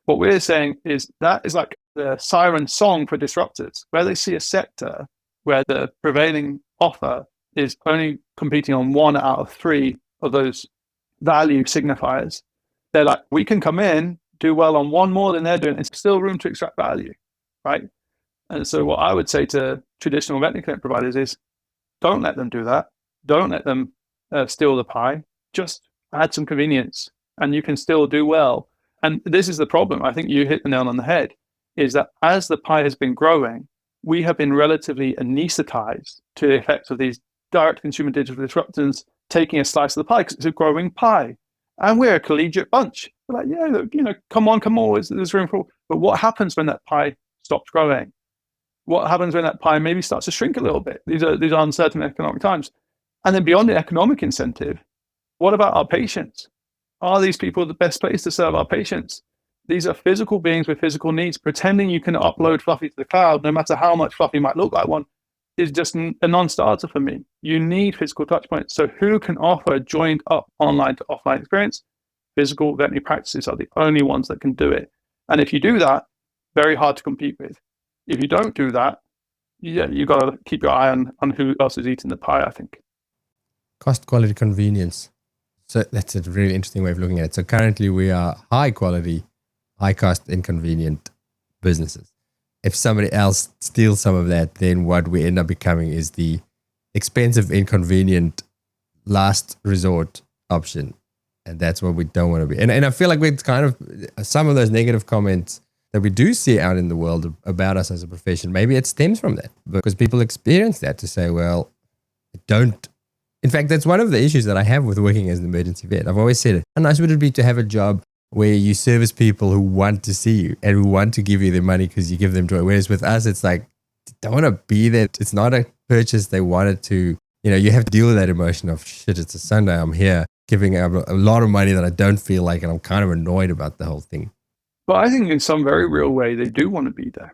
What we're saying is that is like the siren song for disruptors, where they see a sector where the prevailing offer is only competing on 1 out of 3 of those value signifiers. They're like, we can come in, do well on 1 more than they're doing, and still room to extract value, right? And so what I would say to traditional veterinary clinic providers is, don't let them do that. Don't let them steal the pie. Just add some convenience and you can still do well. And this is the problem. I think you hit the nail on the head, is that as the pie has been growing, we have been relatively anesthetized to the effects of these direct consumer digital disruptors taking a slice of the pie, because it's a growing pie. And we're a collegiate bunch. We're like, yeah, look, come on, there's room for all. But what happens when that pie stops growing? What happens when that pie maybe starts to shrink a little bit? These are uncertain economic times. And then beyond the economic incentive, what about our patients? Are these people the best place to serve our patients? These are physical beings with physical needs. Pretending you can upload Fluffy to the cloud, no matter how much Fluffy might look like one, is just a non-starter for me. You need physical touch points. So who can offer a joined up online to offline experience? Physical veterinary practices are the only ones that can do it. And if you do that, very hard to compete with. If you don't do that, you got to keep your eye on who else is eating the pie, I think. Cost, quality, convenience. So that's a really interesting way of looking at it. So currently we are high quality, high cost, inconvenient businesses. If somebody else steals some of that, then what we end up becoming is the expensive, inconvenient, last resort option. And that's what we don't want to be. And I feel like it's kind of some of those negative comments that we do see out in the world about us as a profession, maybe it stems from that, because people experience that to say, well, don't. In fact, that's one of the issues that I have with working as an emergency vet. I've always said, how nice would it be to have a job where you service people who want to see you and who want to give you their money because you give them joy. Whereas with us, it's like, don't want to be there. It's not a purchase they wanted to, you have to deal with that emotion of shit, it's a Sunday, I'm here giving a lot of money that I don't feel like, and I'm kind of annoyed about the whole thing. But I think in some very real way, they do want to be there,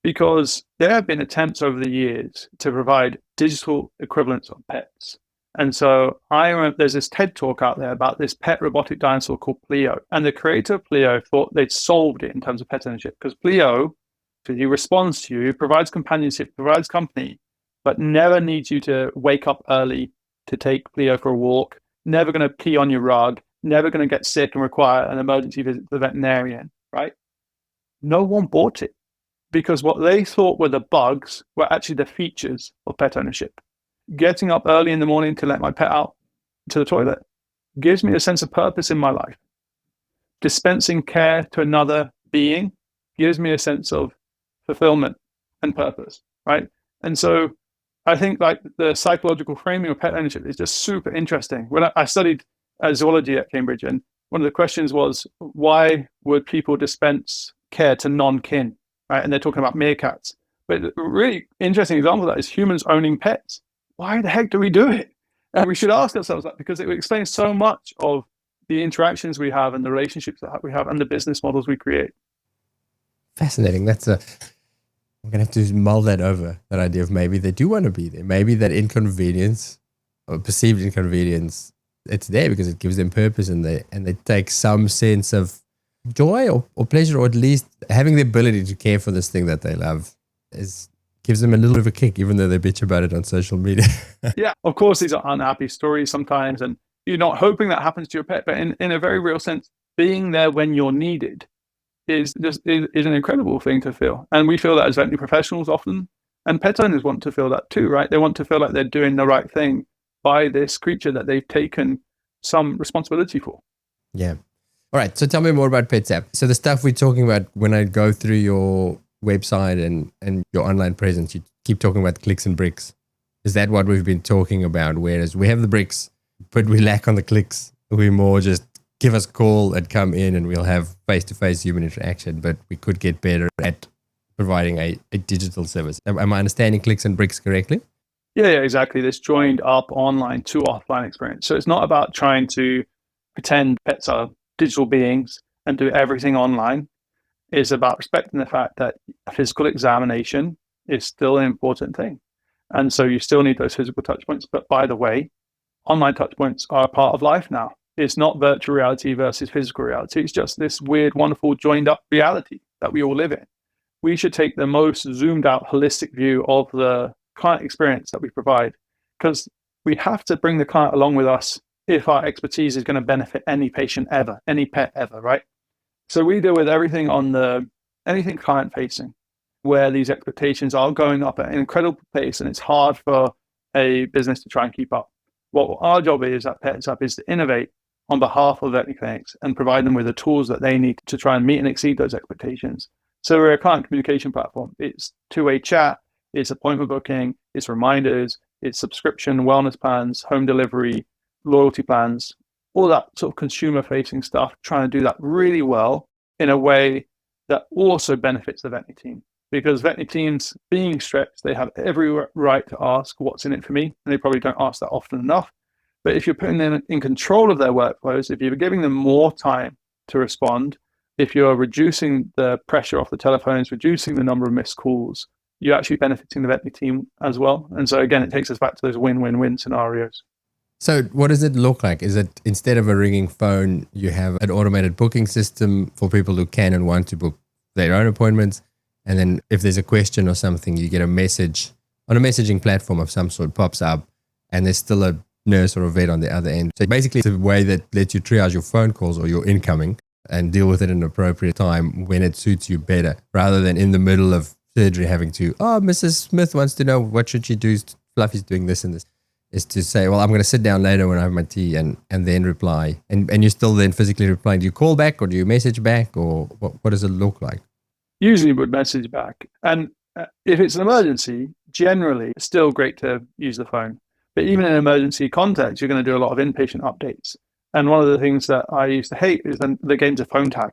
because there have been attempts over the years to provide digital equivalents of pets. And so I remember there's this TED talk out there about this pet robotic dinosaur called Pleo. And the creator of Pleo thought they'd solved it in terms of pet ownership, because Pleo, he responds to you, provides companionship, provides company, but never needs you to wake up early to take Pleo for a walk, never going to pee on your rug, never going to get sick and require an emergency visit to the veterinarian, right? No one bought it, because what they thought were the bugs were actually the features of pet ownership. Getting up early in the morning to let my pet out to the toilet gives me a sense of purpose in my life. Dispensing care to another being gives me a sense of fulfillment and purpose, right? And so I think like the psychological framing of pet ownership is just super interesting. When I studied zoology at Cambridge, and one of the questions was, why would people dispense care to non-kin, right? And they're talking about meerkats. But a really interesting example of that is humans owning pets. why the heck do we do it? And we should ask ourselves that, because it explains so much of the interactions we have and the relationships that we have and the business models we create. Fascinating. I'm going to have to mull that over, that idea of maybe they do want to be there. Maybe that inconvenience or perceived inconvenience, it's there because it gives them purpose, and they take some sense of joy or pleasure, or at least having the ability to care for this thing that they love gives them a little bit of a kick, even though they bitch about it on social media. Yeah, of course, these are unhappy stories sometimes, and you're not hoping that happens to your pet, but in a very real sense, being there when you're needed is an incredible thing to feel. And we feel that as veterinary professionals often, and pet owners want to feel that too, right? They want to feel like they're doing the right thing by this creature that they've taken some responsibility for. Yeah. All right. So tell me more about PetSap. So the stuff we're talking about, when I go through your website and your online presence, you keep talking about clicks and bricks. Is that what we've been talking about? Whereas we have the bricks, but we lack on the clicks. We more just give us a call and come in and we'll have face-to-face human interaction, but we could get better at providing a digital service. Am I understanding clicks and bricks correctly? Yeah, exactly. This joined up online to offline experience. So it's not about trying to pretend pets are digital beings and do everything online. It's about respecting the fact that a physical examination is still an important thing. And so you still need those physical touch points. But by the way, online touch points are a part of life now. It's not virtual reality versus physical reality. It's just this weird, wonderful, joined up reality that we all live in. We should take the most zoomed out, holistic view of the client experience that we provide, because we have to bring the client along with us if our expertise is going to benefit any patient ever, any pet ever, right? So we deal with everything anything client facing, where these expectations are going up at an incredible pace, and it's hard for a business to try and keep up. What our job is at PetSap is to innovate on behalf of veterinary clinics and provide them with the tools that they need to try and meet and exceed those expectations. So we're a client communication platform. It's two-way chat, it's appointment booking, it's reminders, it's subscription, wellness plans, home delivery, loyalty plans, all that sort of consumer-facing stuff, trying to do that really well in a way that also benefits the veterinary team. Because veterinary teams, being stretched, they have every right to ask, what's in it for me? And they probably don't ask that often enough. But if you're putting them in control of their workflows, if you're giving them more time to respond, if you're reducing the pressure off the telephones, reducing the number of missed calls, you're actually benefiting the veterinary team as well. And so again, it takes us back to those win-win-win scenarios. So what does it look like? Is it, instead of a ringing phone, you have an automated booking system for people who can and want to book their own appointments? And then if there's a question or something, you get a message on a messaging platform of some sort pops up, and there's still a nurse or a vet on the other end. So basically, it's a way that lets you triage your phone calls or your incoming and deal with it in an appropriate time when it suits you better, rather than in the middle of surgery having to, Mrs. Smith wants to know what should she do, Fluffy's doing this and this, is to say, well, I'm going to sit down later when I have my tea and then reply. And you're still then physically replying. Do you call back or do you message back, or what does it look like? Usually would message back. And if it's an emergency, generally it's still great to use the phone. But even in an emergency context, you're going to do a lot of inpatient updates. And one of the things that I used to hate is the games of phone tag.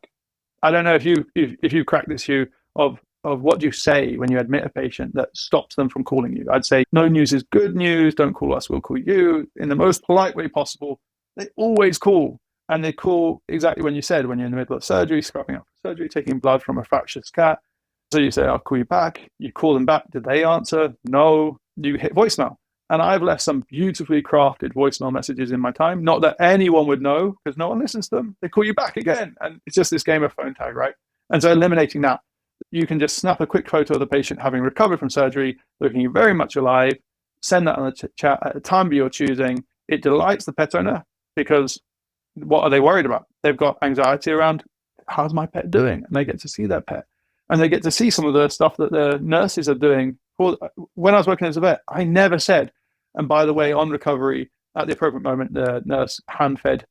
I don't know if you crack this, Hugh, of what do you say when you admit a patient that stops them from calling you. I'd say, no news is good news. Don't call us, we'll call you, in the most polite way possible. They always call. And they call exactly when you said, when you're in the middle of surgery, scrubbing up for surgery, taking blood from a fractious cat. So you say, I'll call you back. You call them back. Did they answer? No. You hit voicemail. And I've left some beautifully crafted voicemail messages in my time. Not that anyone would know, because no one listens to them. They call you back again. And it's just this game of phone tag, right? And so eliminating that, you can just snap a quick photo of the patient having recovered from surgery, looking very much alive, send that on the chat at a time you're choosing. It delights the pet owner, because what are they worried about? They've got anxiety around, how's my pet doing? And they get to see their pet. And they get to see some of the stuff that the nurses are doing. When I was working as a vet, I never said, and by the way, on recovery, at the appropriate moment, the nurse hand-fed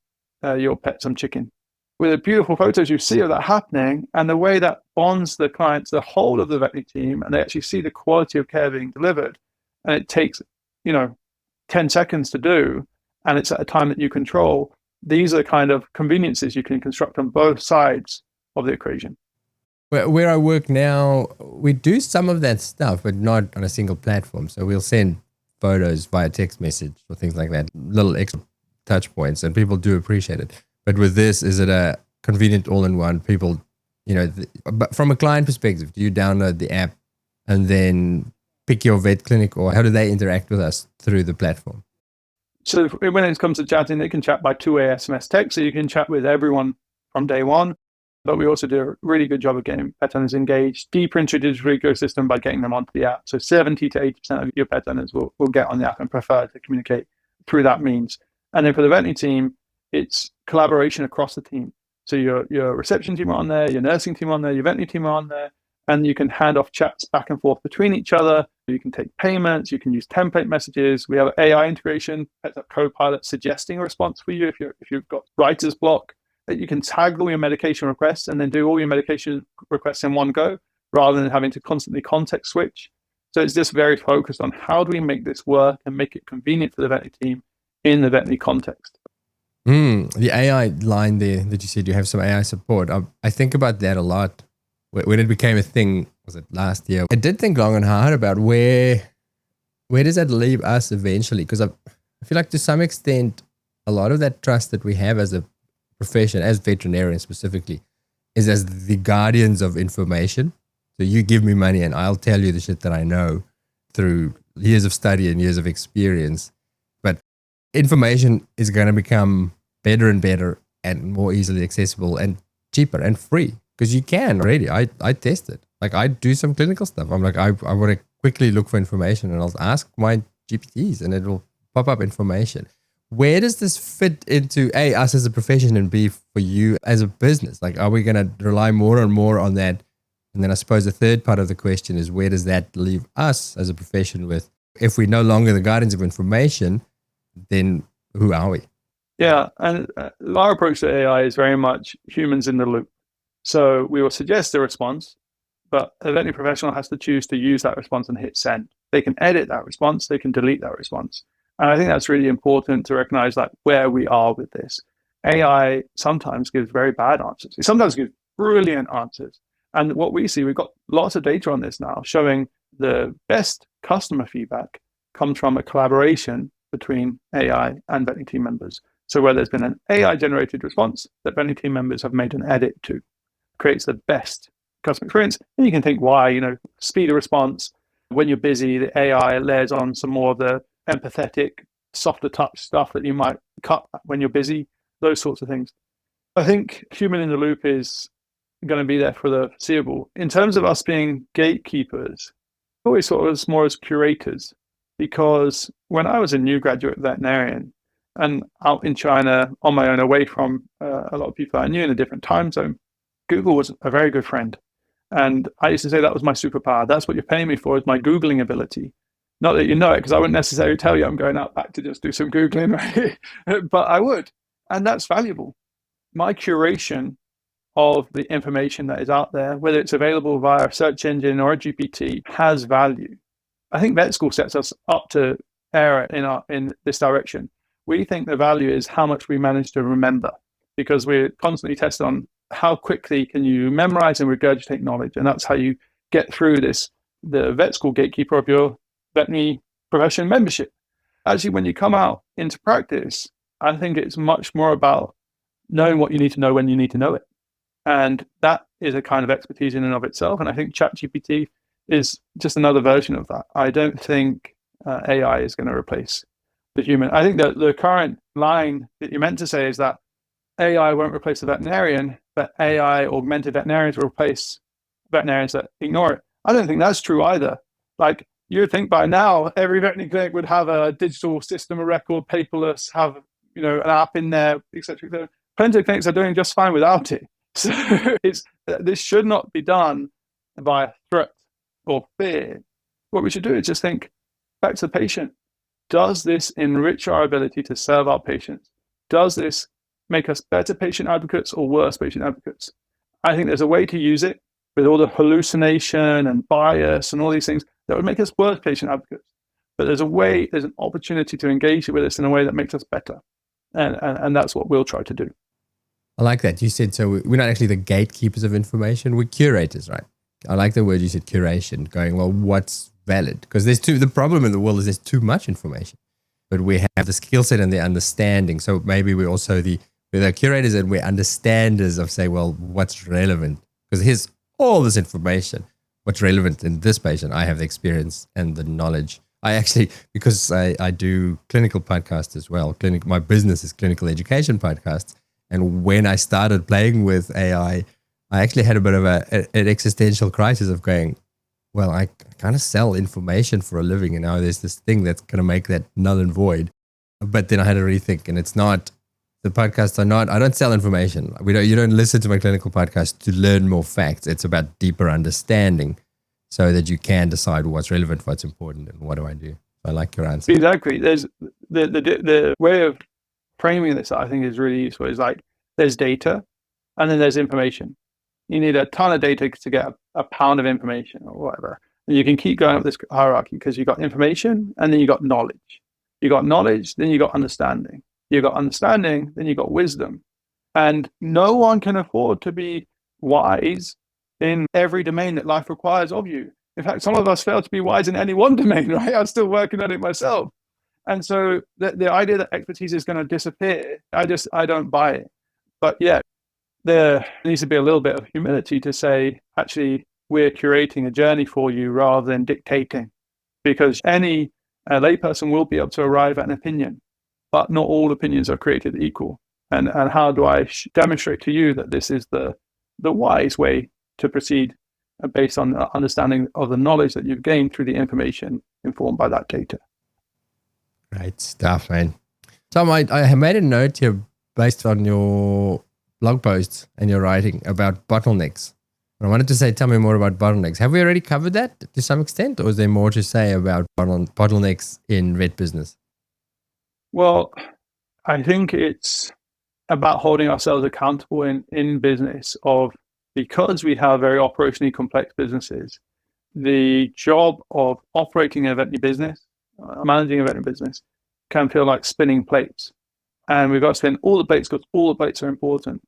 your pet some chicken. With the beautiful photos you see of that happening, and the way that bonds the client to the whole of the veterinary team, and they actually see the quality of care being delivered. And it takes, 10 seconds to do, and it's at a time that you control. These are the kind of conveniences you can construct on both sides of the equation. Where I work now, we do some of that stuff, but not on a single platform. So we'll send photos via text message or things like that, little extra touch points, and people do appreciate it. But with this, is it a convenient all-in-one? People, but from a client perspective, do you download the app and then pick your vet clinic, or how do they interact with us through the platform? So when it comes to chatting, they can chat by two-way SMS text, so you can chat with everyone from day one. But we also do a really good job of getting pet owners engaged deeper into the digital ecosystem by getting them onto the app. So 70 to 80% of your pet owners will get on the app and prefer to communicate through that means. And then for the veterinary team, it's collaboration across the team. So your reception team are on there, your nursing team are on there, your veterinary team are on there, and you can hand off chats back and forth between each other. You can take payments, you can use template messages. We have AI integration, Pet Copilot suggesting a response for you if you've got writer's block. You can tag all your medication requests and then do all your medication requests in one go, rather than having to constantly context switch. So it's just very focused on how do we make this work and make it convenient for the veterinary team in the veterinary context. The AI line there that you said you have some AI support. I think about that a lot. When it became a thing, was it last year? I did think long and hard about where does that leave us eventually? Because I feel like to some extent, a lot of that trust that we have as a profession, as veterinarians specifically, is as the guardians of information. So you give me money and I'll tell you the shit that I know through years of study and years of experience. But information is going to become better and better and more easily accessible and cheaper and free, because you can already. I test it. Like I do some clinical stuff. I'm like, I want to quickly look for information and I'll ask my GPTs and it'll pop up information. Where does this fit into A, us as a profession, and B, for you as a business? Like, are we going to rely more and more on that? And then I suppose the third part of the question is, where does that leave us as a profession with, if we're no longer the guardians of information, then who are we? Yeah, and our approach to AI is very much humans in the loop. So we will suggest a response, but a veterinary professional has to choose to use that response and hit send. They can edit that response, they can delete that response. And I think that's really important to recognize like where we are with this. AI sometimes gives very bad answers. It sometimes gives brilliant answers. And what we see, we've got lots of data on this now showing the best customer feedback comes from a collaboration between AI and veterinary team members. So where there's been an AI generated response that veterinary team members have made an edit to, creates the best customer experience. And you can think why, speed of response. When you're busy, the AI layers on some more of the empathetic, softer touch stuff that you might cut when you're busy, those sorts of things. I think human in the loop is going to be there for the foreseeable. In terms of us being gatekeepers, I always thought of us more as curators, because when I was a new graduate veterinarian and out in China on my own, away from a lot of people I knew in a different time zone, Google was a very good friend. And I used to say that was my superpower. That's what you're paying me for, is my Googling ability. Not that you know it, because I wouldn't necessarily tell you I'm going out back to just do some Googling, right? But I would. And that's valuable. My curation of the information that is out there, whether it's available via a search engine or a GPT, has value. I think vet school sets us up to err in this direction. We think the value is how much we manage to remember, because we're constantly tested on how quickly can you memorize and regurgitate knowledge. And that's how you get through this, the vet school gatekeeper of your veterinary profession membership. Actually, when you come out into practice, I think it's much more about knowing what you need to know when you need to know it. And that is a kind of expertise in and of itself. And I think ChatGPT is just another version of that. I don't think AI is going to replace the human. I think that the current line that you meant to say is that AI won't replace the veterinarian, but AI augmented veterinarians will replace veterinarians that ignore it. I don't think that's true either. Like, you would think by now every veterinary clinic would have a digital system of record, paperless, have an app in there, etc. Plenty of clinics are doing just fine without it. So this should not be done by threat or fear. What we should do is just think back to the patient. Does this enrich our ability to serve our patients? Does this make us better patient advocates or worse patient advocates? I think there's a way to use it with all the hallucination and bias and all these things that would make us worse patient advocates. But there's an opportunity to engage with us in a way that makes us better. And that's what we'll try to do. I like that. You said, so we're not actually the gatekeepers of information, we're curators, right? I like the word you said, curation, going, well, what's valid, because the problem in the world is there's too much information, but we have the skill set and the understanding. So maybe we're also we're the curators and we're understanders of say, well, what's relevant? Because here's all this information. What's relevant in this patient? I have the experience and the knowledge. I actually, because I do clinical podcasts as well. My business is clinical education podcasts. And when I started playing with AI, I actually had a bit of an existential crisis of going, well, I kind of sell information for a living, and now there's this thing that's going to make that null and void. But then I had to rethink, and it's not, the podcasts are not, I don't sell information. You don't listen to my clinical podcast to learn more facts. It's about deeper understanding so that you can decide what's relevant, what's important, and what do I do. I like your answer. Exactly. There's the way of framing this, I think, is really useful. Is like there's data and then there's information. You need a ton of data to get a pound of information or whatever. And you can keep going up this hierarchy because you got information and then you got knowledge. You got knowledge, then you got understanding. You got understanding, then you got wisdom. And no one can afford to be wise in every domain that life requires of you. In fact, some of us fail to be wise in any one domain, right? I'm still working on it myself. And so the idea that expertise is going to disappear, I don't buy it. But yeah, there needs to be a little bit of humility to say, actually, we're curating a journey for you rather than dictating. Because any layperson will be able to arrive at an opinion, but not all opinions are created equal. And how do I demonstrate to you that this is the wise way to proceed based on the understanding of the knowledge that you've gained through the information informed by that data? Great stuff, man. Tom, I made a note here based on your blog posts and your writing about bottlenecks. And I wanted to say, tell me more about bottlenecks. Have we already covered that to some extent, or is there more to say about bottlenecks in vet business? Well, I think it's about holding ourselves accountable in business because we have very operationally complex businesses. The job of operating a veterinary business, managing a veterinary business, can feel like spinning plates. And we've got to spin all the plates because all the plates are important.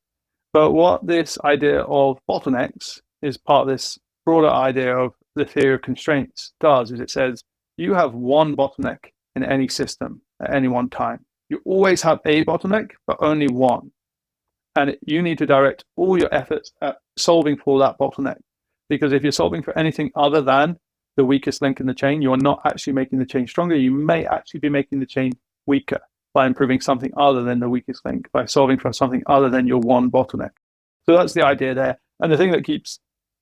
But what this idea of bottlenecks is part of this broader idea of the theory of constraints does, is it says you have one bottleneck in any system at any one time. You always have a bottleneck, but only one. And you need to direct all your efforts at solving for that bottleneck. Because if you're solving for anything other than the weakest link in the chain, you're not actually making the chain stronger. You may actually be making the chain weaker by improving something other than the weakest link, by solving for something other than your one bottleneck. So that's the idea there. And the thing that keeps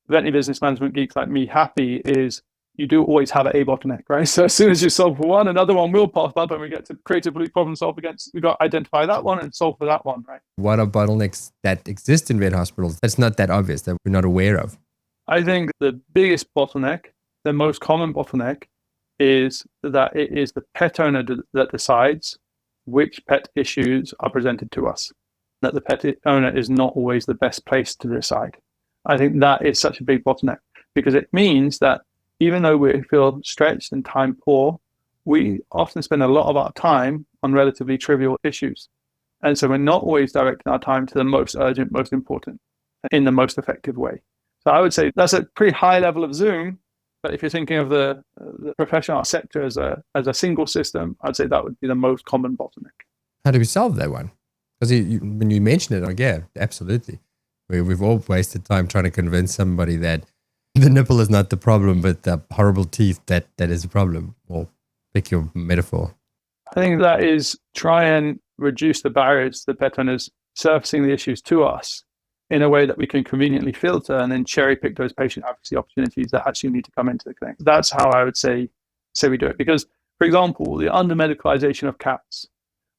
veterinary business management geeks like me happy is you do always have a bottleneck, right? So as soon as you solve for one, another one will pop up and we get to creatively problem solve against, we've got to identify that one and solve for that one, right? What are bottlenecks that exist in vet hospitals that's not that obvious, that we're not aware of? I think the biggest bottleneck, the most common bottleneck, is that it is the pet owner that decides which pet issues are presented to us, that the pet owner is not always the best place to decide. I think that is such a big bottleneck because it means that even though we feel stretched and time poor, we often spend a lot of our time on relatively trivial issues. And so we're not always directing our time to the most urgent, most important in the most effective way. So I would say that's a pretty high level of Zoom. But if you're thinking of the professional sector as a single system, I'd say that would be the most common bottleneck. How do we solve that one? Because when you mention it, yeah, absolutely. We've all wasted time trying to convince somebody that the nipple is not the problem, but the horrible teeth, that is the problem. Or pick your metaphor. I think that is try and reduce the barriers to the pet owners surfacing the issues to us in a way that we can conveniently filter and then cherry pick those patient advocacy opportunities that actually need to come into the clinic. That's how I would say we do it. Because, for example, the under-medicalization of cats.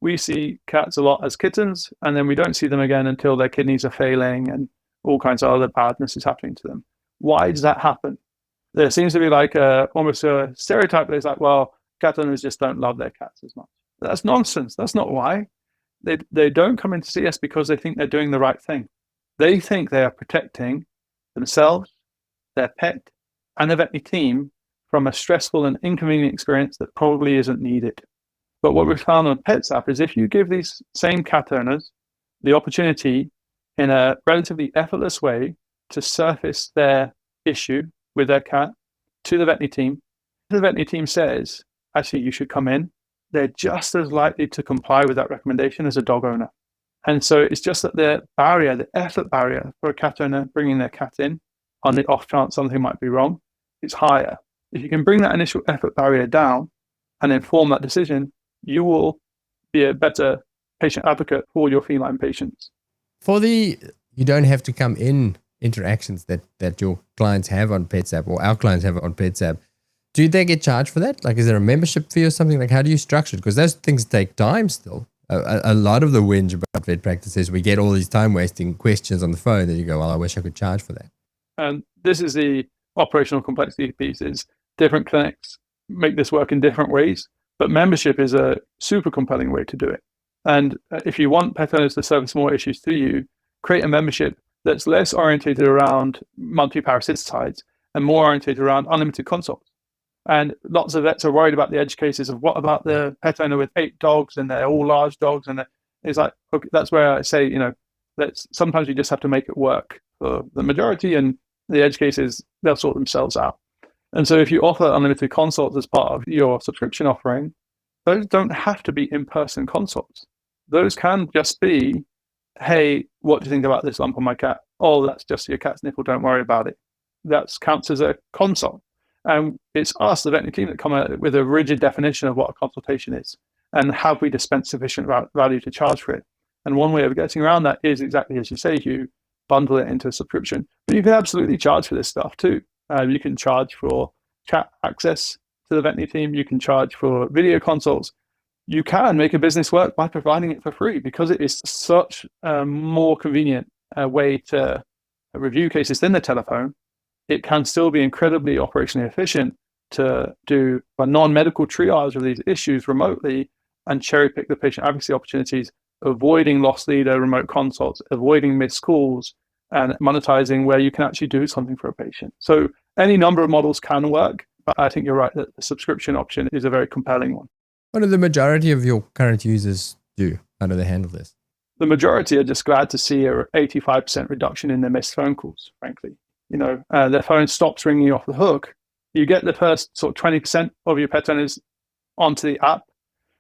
We see cats a lot as kittens, and then we don't see them again until their kidneys are failing and all kinds of other badness is happening to them. Why does that happen? There seems to be like almost a stereotype that is like, well, cat owners just don't love their cats as much. That's nonsense. That's not why. They don't come in to see us because they think they're doing the right thing. They think they are protecting themselves, their pet, and the veterinary team from a stressful and inconvenient experience that probably isn't needed. But what we've found on Pets app is if you give these same cat owners the opportunity in a relatively effortless way to surface their issue with their cat to the veterinary team, the veterinary team says, actually, you should come in, they're just as likely to comply with that recommendation as a dog owner. And so it's just that the barrier, the effort barrier for a cat owner bringing their cat in on the off chance something might be wrong, it's higher. If you can bring that initial effort barrier down and inform that decision, you will be a better patient advocate for your feline patients. For the you don't have to come in interactions that your clients have on PetsApp or our clients have on PetsApp, do they get charged for that? Like, is there a membership fee or something? Like, how do you structure it? Because those things take time still. A lot of the whinge about vet practice is we get all these time wasting questions on the phone that you go, well, I wish I could charge for that. And this is the operational complexity piece. Is different clinics make this work in different ways, but membership is a super compelling way to do it. And if you want pet owners to service more issues to you, create a membership that's less orientated around monthly parasiticides and more orientated around unlimited consults. And lots of vets are worried about the edge cases of what about the pet owner with 8 dogs and they're all large dogs. And it's like, okay, that's where I say, sometimes you just have to make it work for the majority, and the edge cases, they'll sort themselves out. And so if you offer unlimited consults as part of your subscription offering, those don't have to be in-person consults. Those can just be, hey, what do you think about this lump on my cat? Oh, that's just your cat's nipple, don't worry about it. That counts as a consult. And it's us, the veterinary team, that come out with a rigid definition of what a consultation is and have we dispensed sufficient value to charge for it. And one way of getting around that is exactly as you say, you bundle it into a subscription. But you can absolutely charge for this stuff too. You can charge for chat access to the veterinary team. You can charge for video consults. You can make a business work by providing it for free because it is such a more convenient way to review cases than the telephone. It can still be incredibly operationally efficient to do a non-medical triage of these issues remotely and cherry pick the patient advocacy opportunities, avoiding lost leader remote consults, avoiding missed calls, and monetizing where you can actually do something for a patient. So any number of models can work, but I think you're right that the subscription option is a very compelling one. What do the majority of your current users do? How do they handle this? The majority are just glad to see an 85% reduction in their missed phone calls, frankly. Their phone stops ringing you off the hook. You get the first sort of 20% of your pet owners onto the app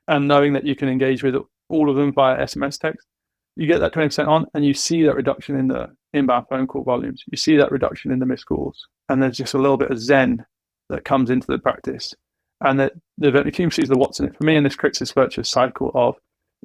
and knowing that you can engage with all of them via SMS text. You get that 20% on and you see that reduction in the inbound phone call volumes. You see that reduction in the missed calls. And there's just a little bit of zen that comes into the practice. And that the veterinary team sees the what's in it for me, and this creates this virtuous cycle of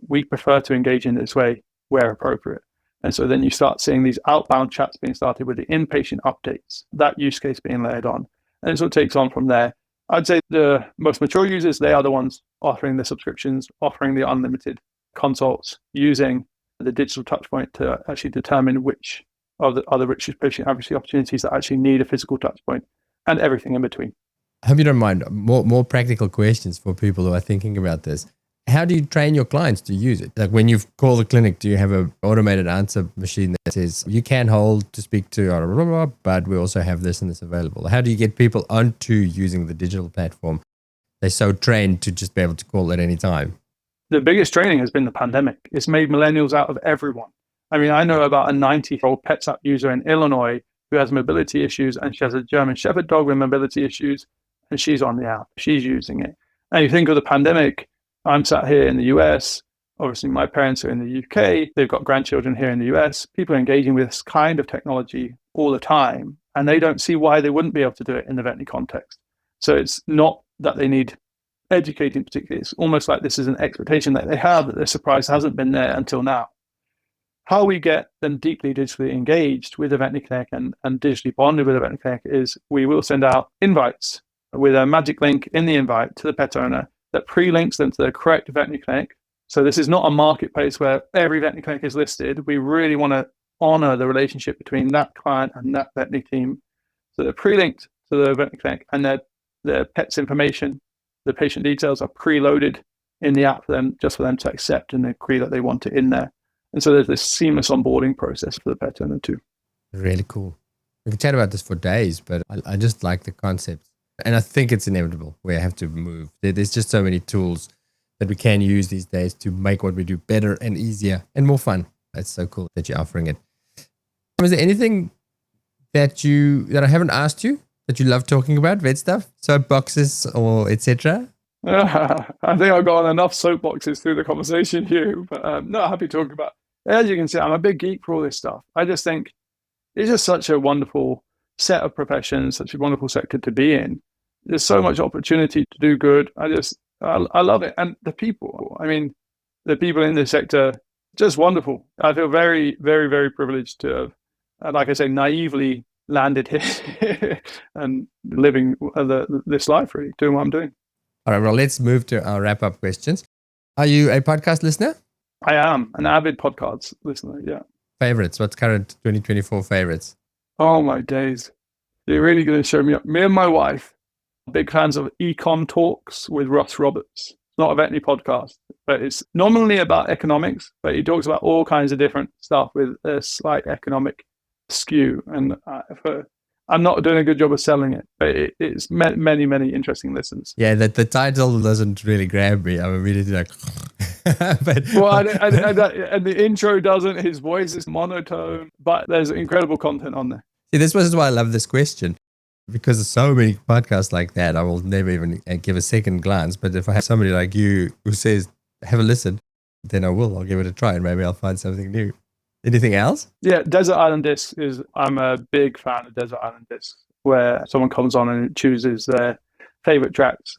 we prefer to engage in this way where appropriate. And so then you start seeing these outbound chats being started with the inpatient updates, that use case being layered on. And it sort of takes on from there. I'd say the most mature users, they are the ones offering the subscriptions, offering the unlimited consults, using the digital touchpoint to actually determine which are the richest patient advocacy opportunities that actually need a physical touchpoint, and everything in between. I hope you don't mind more practical questions for people who are thinking about this. How do you train your clients to use it? Like when you call the clinic, do you have an automated answer machine that says you can hold to speak to, blah, blah, blah, but we also have this and this available? How do you get people onto using the digital platform? They're so trained to just be able to call at any time. The biggest training has been the pandemic. It's made millennials out of everyone. I mean, I know about a 90-year-old PetsApp user in Illinois who has mobility issues, and she has a German Shepherd dog with mobility issues, and she's on the app. She's using it. And you think of the pandemic, I'm sat here in the US. Obviously, my parents are in the UK. They've got grandchildren here in the US. People are engaging with this kind of technology all the time, and they don't see why they wouldn't be able to do it in the veterinary context. So it's not that they need educating particularly. It's almost like this is an expectation that they have that they're surprised hasn't been there until now. How we get them deeply digitally engaged with the veterinary clinic and digitally bonded with the veterinary clinic is we will send out invites with a magic link in the invite to the pet owner that pre-links them to the correct veterinary clinic. So this is not a marketplace where every veterinary clinic is listed. We really want to honor the relationship between that client and that veterinary team. So they're pre-linked to the veterinary clinic, and their pet's information, the patient details are preloaded in the app for them, just for them to accept and agree that they want it in there. And so there's this seamless onboarding process for the pet owner too. Really cool. We can chat about this for days, but I just like the concept. And I think it's inevitable. We have to move. There's just so many tools that we can use these days to make what we do better and easier and more fun. It's so cool that you're offering it. Is there anything that I haven't asked you that you love talking about, vet stuff? Soapboxes or etc.? I think I've got on enough soapboxes through the conversation here, but no, happy talking about. As you can see, I'm a big geek for all this stuff. I just think it's just such a wonderful set of professions, such a wonderful sector to be in. There's so much opportunity to do good. I love it. And the people, I mean, the people in this sector, just wonderful. I feel very, very, very privileged to have, like I say, naively landed here and living this life, really, doing what I'm doing. All right, well, let's move to our wrap-up questions. Are you a podcast listener? I am an avid podcast listener, yeah. Favorites? What's current 2024 favorites? Oh, my days. You're really going to show me up. Me and my wife, big fans of Econ Talks with Russ Roberts. It's not a veterinary podcast, but it's nominally about economics, but he talks about all kinds of different stuff with a slight economic skew. And I'm not doing a good job of selling it, but it's many, many interesting listens. Yeah, the title doesn't really grab me. I'm immediately like... but, well, and the intro doesn't. His voice is monotone, but there's incredible content on there. See, this was why I love this question, because there's so many podcasts like that. I will never even give a second glance. But if I have somebody like you who says, have a listen, then I will. I'll give it a try and maybe I'll find something new. Anything else? Yeah, Desert Island Discs I'm a big fan of Desert Island Discs, where someone comes on and chooses their favorite tracks.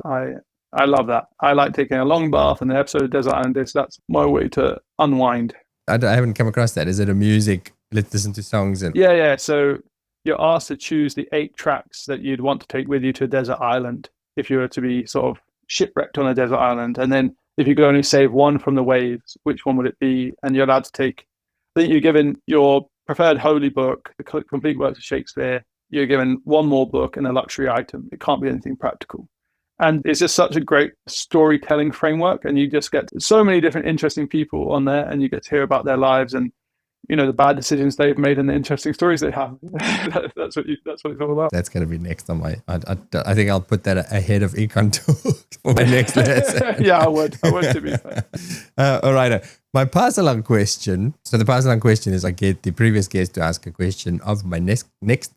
I love that. I like taking a long bath and an episode of Desert Island Discs. That's my way to unwind. I haven't come across that. Is it a music? Let's listen to songs. Yeah. So you're asked to choose the 8 tracks that you'd want to take with you to a desert island if you were to be sort of shipwrecked on a desert island. And then if you could only save one from the waves, which one would it be? And you're allowed to take, I think you're given your preferred holy book, the complete works of Shakespeare. You're given one more book and a luxury item. It can't be anything practical. And it's just such a great storytelling framework. And you just get so many different interesting people on there, and you get to hear about their lives and, you know, the bad decisions they've made and the interesting stories they have. That's what it's all about. That's going to be next on my, I think I'll put that ahead of Econ Talk for my next lesson. Yeah, I would to be fair. All right. My pass-along question. So the pass-along question is I get the previous guest to ask a question of my next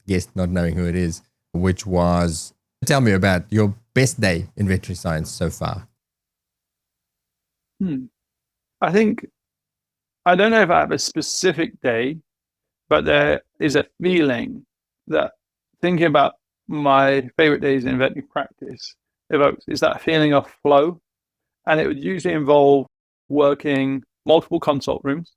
guest, not knowing who it is, which was, tell me about your best day in veterinary science so far. I think, I don't know if I have a specific day, but there is a feeling that thinking about my favorite days in veterinary practice evokes is that feeling of flow. And it would usually involve working multiple consult rooms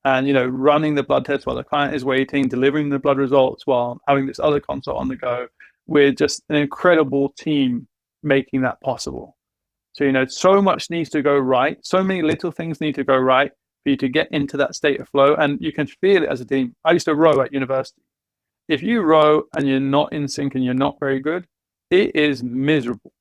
and, you know, running the blood test while the client is waiting, delivering the blood results while having this other consult on the go, with just an incredible team making that possible. So, you know, so much needs to go right. So many little things need to go right for you to get into that state of flow. And you can feel it as a team. I used to row at university. If you row and you're not in sync and you're not very good, it is miserable.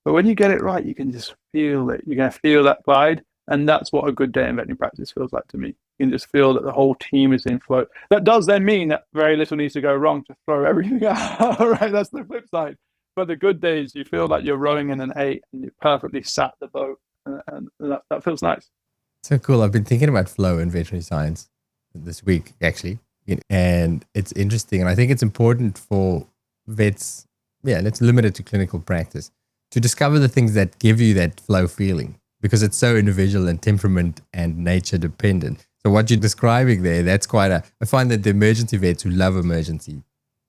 But when you get it right, you can just feel it. You're going to feel that glide. And that's what a good day in veterinary practice feels like to me. You can just feel that the whole team is in flow. That does then mean that very little needs to go wrong to throw everything out. Right? That's the flip side. But the good days, you feel like you're rowing in an 8 and you perfectly sat the boat. And that feels nice. So cool. I've been thinking about flow in veterinary science this week, actually. And it's interesting. And I think it's important for vets, let's limit it to clinical practice, to discover the things that give you that flow feeling, because it's so individual and temperament and nature dependent. So what you're describing there, that's quite I find that the emergency vets who love emergency,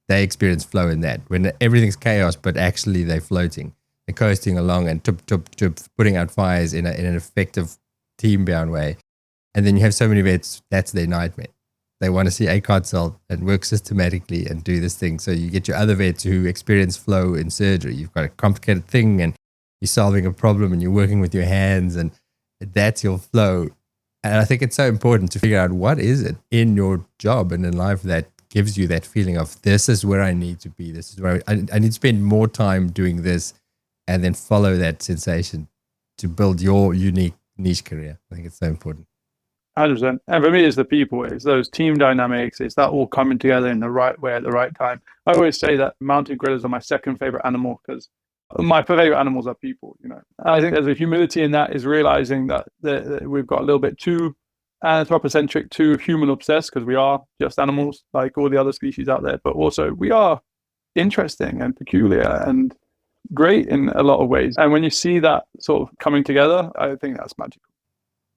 they experience flow in that. When everything's chaos, but actually they're floating. They're coasting along and putting out fires in an effective team-bound way. And then you have so many vets, that's their nightmare. They want to see a consult and work systematically and do this thing. So you get your other vets who experience flow in surgery. You've got a complicated thing and you're solving a problem and you're working with your hands, and that's your flow. And I think it's so important to figure out what is it in your job and in life that gives you that feeling of, this is where I need to be. This is where I need to spend more time doing this, and then follow that sensation to build your unique niche career. I think it's so important. 100%. And for me, it's the people. It's those team dynamics. It's that all coming together in the right way at the right time. I always say that mountain gorillas are my second favorite animal, because my favorite animals are people. You know, I think there's a humility in that, is realizing that we've got a little bit too anthropocentric, too human obsessed, because we are just animals like all the other species out there. But also we are interesting and peculiar and great in a lot of ways. And when you see that sort of coming together, I think that's magical.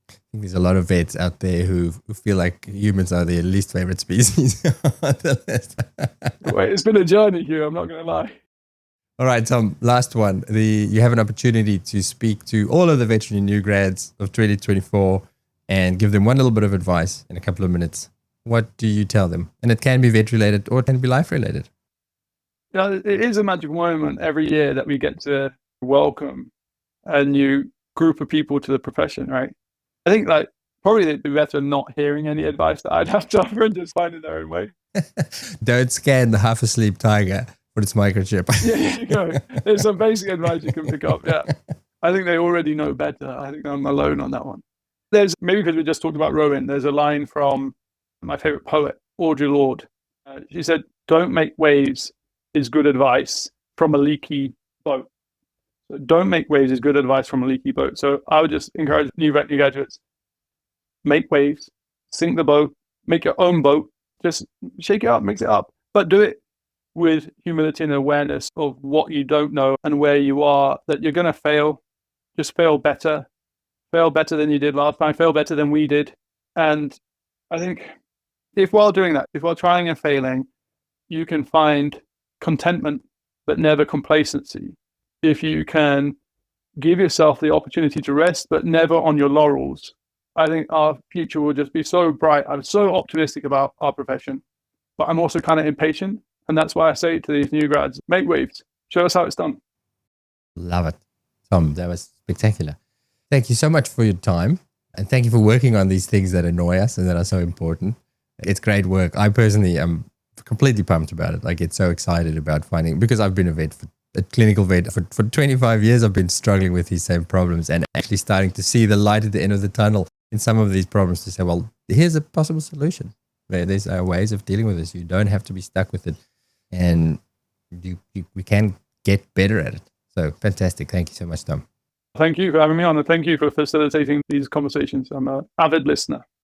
I think there's a lot of vets out there who feel like humans are their least favorite species on the list. Wait, it's been a journey, Hugh, I'm not going to lie. All right, Tom, last one. You have an opportunity to speak to all of the veterinary new grads of 2024 and give them one little bit of advice in a couple of minutes. What do you tell them? And it can be vet related or it can be life related. Yeah, it is a magic moment every year that we get to welcome a new group of people to the profession, right? I think like probably the vets are not hearing any advice that I'd have to offer and just finding their own way. Don't scan the half asleep tiger for its microchip. Yeah, there you go. There's some basic advice you can pick up. Yeah, I think they already know better. I think I'm alone on that one. There's maybe because we just talked about rowing. There's a line from my favorite poet, Audre Lorde. She said, "Don't make waves is good advice from a leaky boat." So don't make waves is good advice from a leaky boat. So I would just encourage new veterinary graduates, make waves, sink the boat, make your own boat, just shake it up, mix it up, but do it with humility and awareness of what you don't know and where you are, that you're going to fail. Just fail better than you did last time, fail better than we did. And I think if while doing that, if while trying and failing, you can find contentment, but never complacency. If you can give yourself the opportunity to rest, but never on your laurels, I think our future will just be so bright. I'm so optimistic about our profession, but I'm also kind of impatient. And that's why I say to these new grads, make waves, show us how it's done. Love it. Tom, that was spectacular. Thank you so much for your time. And thank you for working on these things that annoy us and that are so important. It's great work. I personally am completely pumped about it. I get so excited about finding, because I've been a clinical vet for 25 years. I've been struggling with these same problems and actually starting to see the light at the end of the tunnel in some of these problems to say, well, here's a possible solution. There's ways of dealing with this. You don't have to be stuck with it. And we can get better at it. So fantastic. Thank you so much, Tom. Thank you for having me on, and thank you for facilitating these conversations. I'm an avid listener.